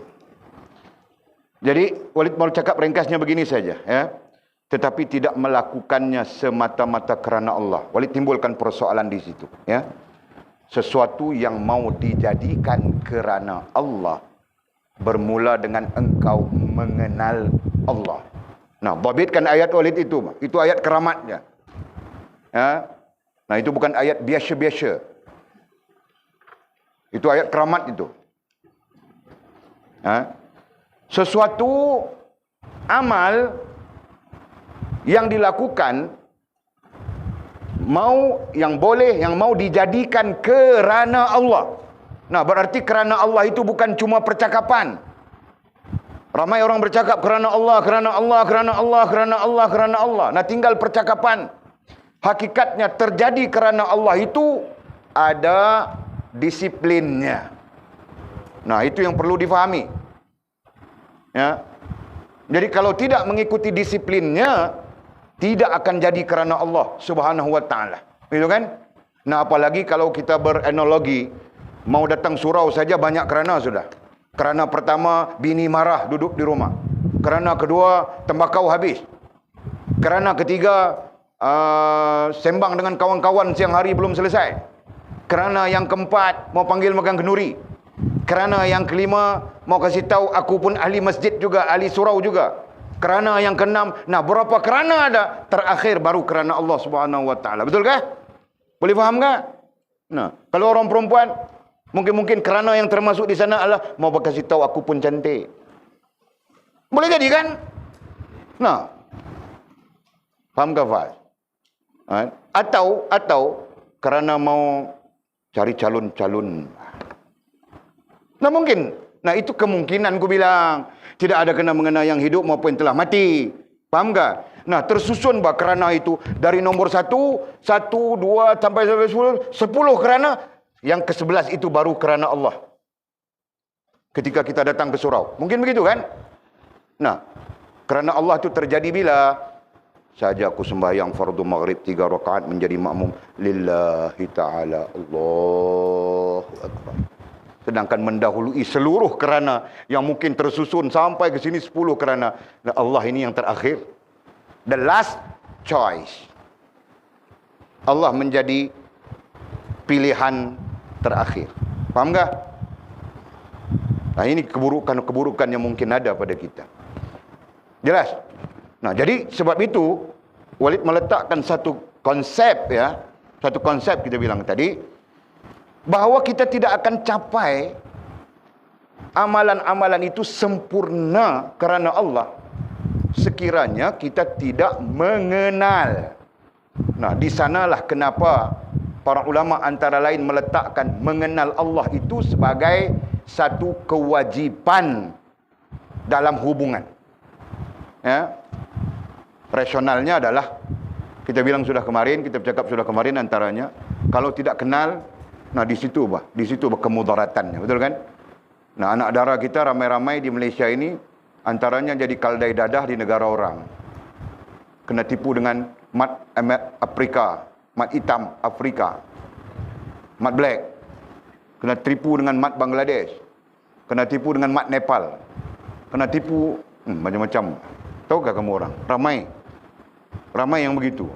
Jadi Walid mau cakap ringkasnya begini saja, ya. Tetapi tidak melakukannya semata-mata kerana Allah. Walid timbulkan persoalan di situ, ya. Sesuatu yang mau dijadikan kerana Allah bermula dengan engkau mengenal Allah. Nah, babitkan ayat Walid itu. Itu ayat keramatnya. Ya. Nah, itu bukan ayat biasa-biasa. Itu ayat keramat itu. Ya. Sesuatu amal yang dilakukan yang boleh, yang mau dijadikan kerana Allah. Nah, berarti kerana Allah itu bukan cuma percakapan. Ramai orang bercakap kerana Allah, kerana Allah, kerana Allah, kerana Allah, kerana Allah. Nah, tinggal percakapan. Hakikatnya terjadi kerana Allah itu ada disiplinnya. Nah, itu yang perlu difahami. Ya. Jadi kalau tidak mengikuti disiplinnya, tidak akan jadi kerana Allah Subhanahu wa taala. Gitu kan? Nah, apalagi kalau kita beranalogi, mau datang surau saja banyak kerana sudah. Kerana pertama, bini marah duduk di rumah. Kerana kedua, tembakau habis. Kerana ketiga, sembang dengan kawan-kawan siang hari belum selesai. Kerana yang keempat, mau panggil makan kenduri. Kerana yang kelima, mau kasih tahu aku pun ahli masjid juga, ahli surau juga. Kerana yang keenam, nah berapa kerana ada? Terakhir baru kerana Allah Subhanahu wa taala. Betul kah? Boleh faham kah? Nah, kalau orang perempuan, mungkin kerana yang termasuk di sana adalah mau kasih tahu aku pun cantik. Boleh jadi kan? Nah, faham kah Faz? Atau kerana mau cari calon-calon. Nah mungkin. Nah itu kemungkinan ku bilang. Tidak ada kena mengena yang hidup maupun telah mati. Faham tak? Nah tersusun bah kerana itu. Dari nombor 1, 2 sampai 10 kerana. Yang ke-11 itu baru kerana Allah. Ketika kita datang ke surau. Mungkin begitu kan? Nah, kerana Allah itu terjadi bila saja aku sembahyang fardu maghrib 3 rakaat menjadi makmum lillahi ta'ala, Allahu akbar. Sedangkan mendahului seluruh kerana yang mungkin tersusun sampai ke sini 10 kerana. Allah ini yang terakhir. The last choice. Allah menjadi pilihan terakhir. Faham tak? Nah ini keburukan yang mungkin ada pada kita. Jelas? Nah jadi sebab itu Walid meletakkan satu konsep ya. Satu konsep kita bilang tadi. Bahawa kita tidak akan capai amalan-amalan itu sempurna kerana Allah sekiranya kita tidak mengenal. Nah, di sanalah kenapa para ulama antara lain meletakkan mengenal Allah itu sebagai satu kewajiban dalam hubungan. Ya. Rasionalnya adalah kita bilang sudah kemarin, kita bercakap sudah kemarin antaranya kalau tidak kenal. Nah di situ kemudaratannya, betul kan? Nah anak dara kita ramai-ramai di Malaysia ini antaranya jadi kaldai dadah di negara orang. Kena tipu dengan mat Afrika, mat hitam Afrika, mat black. Kena tipu dengan mat Bangladesh. Kena tipu dengan mat Nepal. Kena tipu macam-macam. Tahukah kamu orang? Ramai yang begitu.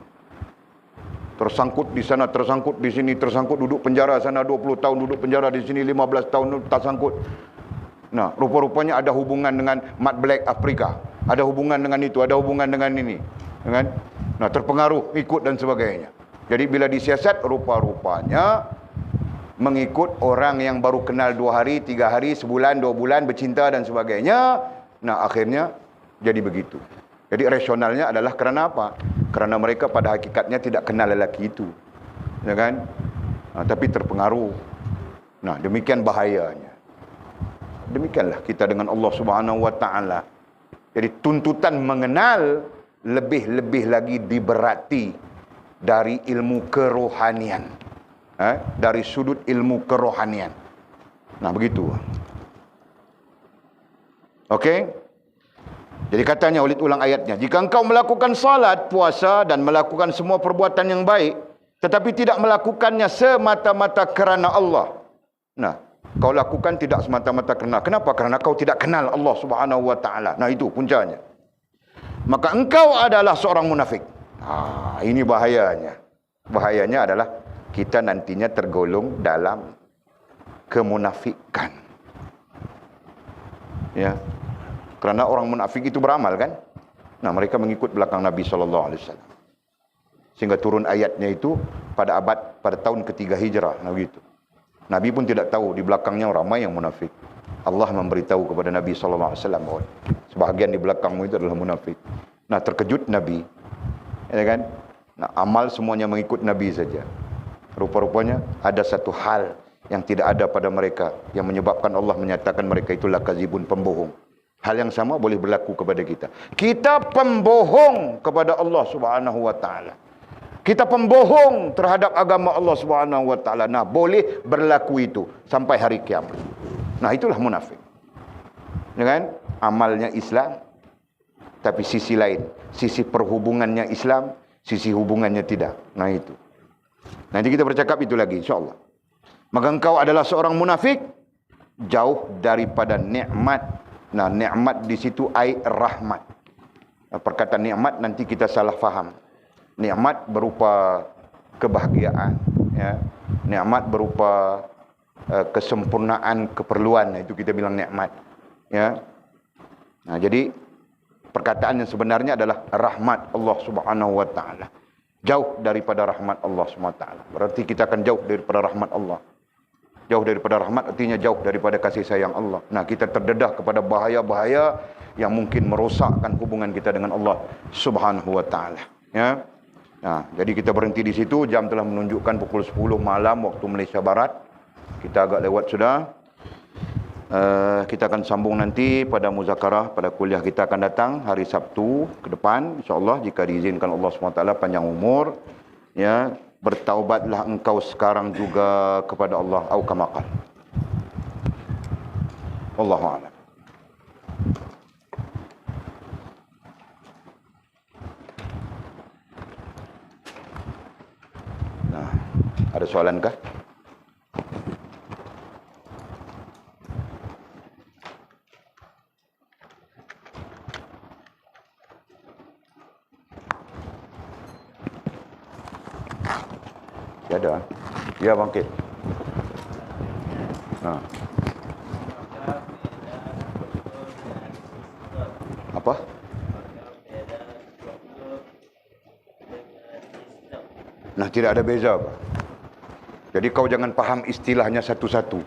Tersangkut di sana, tersangkut di sini, tersangkut duduk penjara sana 20 tahun, duduk penjara di sini 15 tahun tersangkut. Nah, rupa-rupanya ada hubungan dengan mat black Afrika. Ada hubungan dengan itu, ada hubungan dengan ini. Kan? Nah, terpengaruh, ikut dan sebagainya. Jadi bila disiasat, rupa-rupanya mengikut orang yang baru kenal 2 hari, 3 hari, sebulan, 2 bulan, bercinta dan sebagainya. Nah, akhirnya jadi begitu. Jadi rasionalnya adalah kerana apa? Kerana mereka pada hakikatnya tidak kenal lelaki itu. Ya kan? Nah, tapi terpengaruh. Nah, demikian bahayanya. Demikianlah kita dengan Allah Subhanahu wa taala. Jadi tuntutan mengenal lebih-lebih lagi diberati dari ilmu kerohanian. Dari sudut ilmu kerohanian. Nah, begitu. Okey? Jadi katanya Walid ulang ayatnya. Jika engkau melakukan salat, puasa dan melakukan semua perbuatan yang baik, tetapi tidak melakukannya semata-mata kerana Allah. Nah, kau lakukan tidak semata-mata kerana. Kenapa? Kerana kau tidak kenal Allah Subhanahu wa taala. Nah, itu puncanya. Maka engkau adalah seorang munafik. Ini bahayanya. Bahayanya adalah kita nantinya tergolong dalam kemunafikan. Ya. Kerana orang munafik itu beramal kan. Nah, mereka mengikut belakang Nabi SAW. Sehingga turun ayatnya itu pada tahun ketiga hijrah. Nah, begitu. Nabi pun tidak tahu di belakangnya ramai yang munafik. Allah memberitahu kepada Nabi SAW bahawa sebahagian di belakangmu itu adalah munafik. Nah, terkejut Nabi. Ya kan? Nah, amal semuanya mengikut Nabi saja. Rupa-rupanya ada satu hal yang tidak ada pada mereka yang menyebabkan Allah menyatakan mereka itulah kazibun, pembohong. Hal yang sama boleh berlaku kepada kita. Kita pembohong kepada Allah Subhanahu wa taala. Kita pembohong terhadap agama Allah Subhanahu wa taala. Nah, boleh berlaku itu sampai hari kiamat. Nah, itulah munafik. Ya kan? Amalnya Islam, tapi sisi lain, sisi perhubungannya Islam, sisi hubungannya tidak. Nah, itu. Nanti kita bercakap itu lagi insya-Allah. Maka engkau adalah seorang munafik, jauh daripada nikmat. Nah, nikmat di situ ai rahmat. Perkataan nikmat nanti kita salah faham. Nikmat berupa kebahagiaan, ya. Nikmat berupa kesempurnaan keperluan, itu kita bilang nikmat, ya. Nah, jadi perkataan yang sebenarnya adalah rahmat Allah Subhanahu wa taala. Jauh daripada rahmat Allah Subhanahu wa taala. Berarti kita akan jauh daripada rahmat Allah. Jauh daripada rahmat artinya jauh daripada kasih sayang Allah. Nah, kita terdedah kepada bahaya-bahaya yang mungkin merosakkan hubungan kita dengan Allah Subhanahu wa taala, ya. Nah, jadi kita berhenti di situ. Jam telah menunjukkan pukul 10 malam waktu Malaysia Barat. Kita agak lewat sudah. Kita akan sambung nanti pada muzakarah, pada kuliah kita akan datang hari Sabtu ke depan insya-Allah, jika diizinkan Allah SWT panjang umur, ya. Bertaubatlah engkau sekarang juga kepada Allah, au kama qala. Wallahu a'lam. Nah, ada soalan kah? Ada. Ya, bangkit. Nah. Apa? Nah, tidak ada beza, Pak. Jadi kau jangan paham istilahnya satu-satu.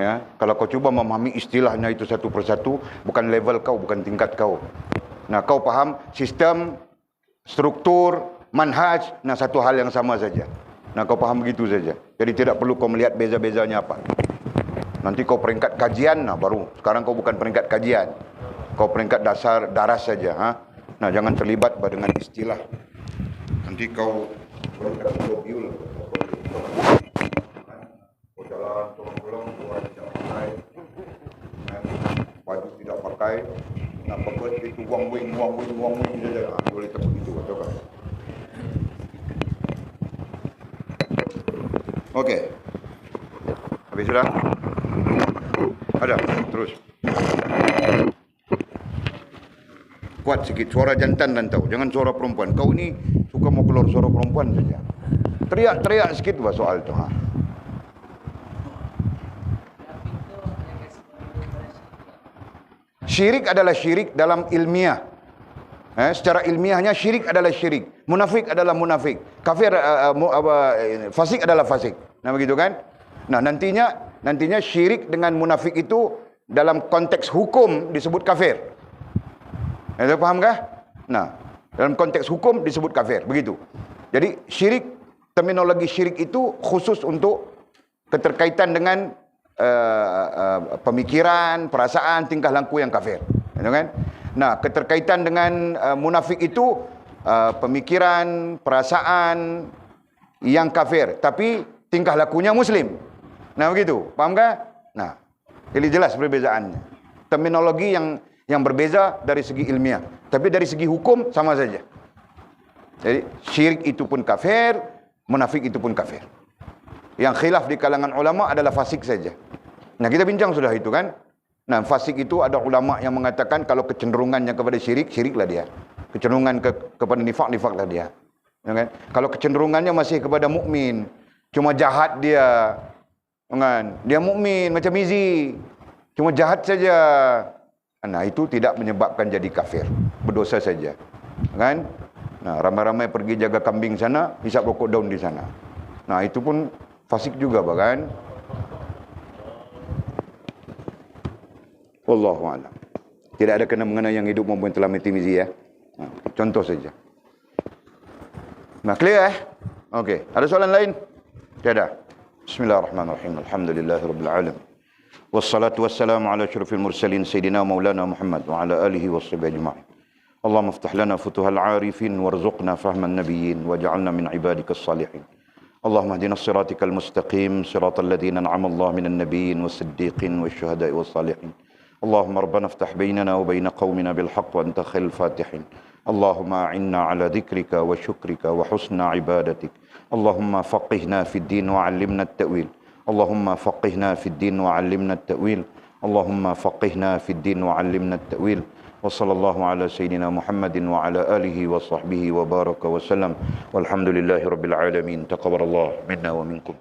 Ya, kalau kau cuba memahami istilahnya itu satu persatu, bukan level kau, bukan tingkat kau. Nah, kau paham sistem, struktur, manhaj, nah satu hal yang sama saja. Nah, kau paham begitu saja. Jadi tidak perlu kau melihat beza-bezanya apa. Nanti kau peringkat kajian, nah baru. Sekarang kau bukan peringkat kajian. Kau peringkat dasar daras saja. Ha? Nah, jangan terlibat dengan istilah. Nanti kau peringkat global. Kau jalan, tolong-tolong, kau tidak pakai. Baju tidak pakai. Nah, pokoknya itu wang-wing saja. Boleh sebut itu, atau kan? Okey. Habis sudah? Ada, terus. Kuat sikit, suara jantan dan tahu. Jangan suara perempuan. Kau ni suka mau keluar suara perempuan saja. Teriak-teriak sikit bah soal tu. Ha. Syirik adalah syirik dalam ilmiah. Secara ilmiahnya syirik adalah syirik, munafik adalah munafik, kafir fasik adalah fasik. Nah, begitu kan? Nah, nantinya syirik dengan munafik itu dalam konteks hukum disebut kafir. Anda fahamkah? Nah, dalam konteks hukum disebut kafir, begitu. Jadi syirik, terminologi syirik itu khusus untuk keterkaitan dengan pemikiran, perasaan, tingkah laku yang kafir. Gitu kan? Nah, keterkaitan dengan munafik itu pemikiran, perasaan yang kafir, tapi tingkah lakunya muslim. Nah, begitu. Fahamkah? Nah, jadi jelas perbezaannya. Terminologi yang berbeza dari segi ilmiah, tapi dari segi hukum sama saja. Jadi syirik itu pun kafir, munafik itu pun kafir. Yang khilaf di kalangan ulama adalah fasik saja. Nah, kita bincang sudah itu kan. Nah, fasik itu ada ulama yang mengatakan kalau kecenderungannya kepada syirik, syiriklah dia. Kecenderungan kepada nifak, nifaklah dia. Ya kan? Kalau kecenderungannya masih kepada mukmin, cuma jahat dia. Kan? Dia mukmin macam Mizi. Cuma jahat saja. Nah, itu tidak menyebabkan jadi kafir. Berdosa saja. Kan? Nah, ramai-ramai pergi jaga kambing sana, hisap rokok daun di sana. Nah, itu pun fasik juga, kan? Wallahu a'lam. Tidak ada kena-mengena yang hidup maupun telah mati Tirmizi ya. Nah, contoh saja. Nah, clear Okey, ada soalan lain? Tiada. Bismillahirrahmanirrahim. Alhamdulillahirabbil alamin. Wassalatu wassalamu ala asyrafil mursalin sayyidina maulana Muhammad wa ala alihi washabihi ajma'in. Allahumma iftah lana futuhal 'arifin warzuqna fahman nabiyyin waj'alna min ibadikas salihin. Allahumma ihdinas siratikal mustaqim siratal ladzina an'ama Allah minan nabiyyin was-siddiqin wasyuhada'i was-salihin. Allahumma rabbana iftah bainana wa bain qaumina bil haqq wa anta khairul fatihin. Allahumma a'inna ala dhikrika wa syukrika wa husna ibadatik. Allahumma faqihna fid din wa 'allimna at-ta'wil. Allahumma faqihna fid din wa 'allimna at-ta'wil. Allahumma faqihna fid din wa 'allimna at-ta'wil. Wa sallallahu ala sayyidina Muhammadin wa ala alihi wa sahbihi wa baraka wa sallam. Walhamdulillahi rabbil alamin. Taqabbalallahu minna wa minkum.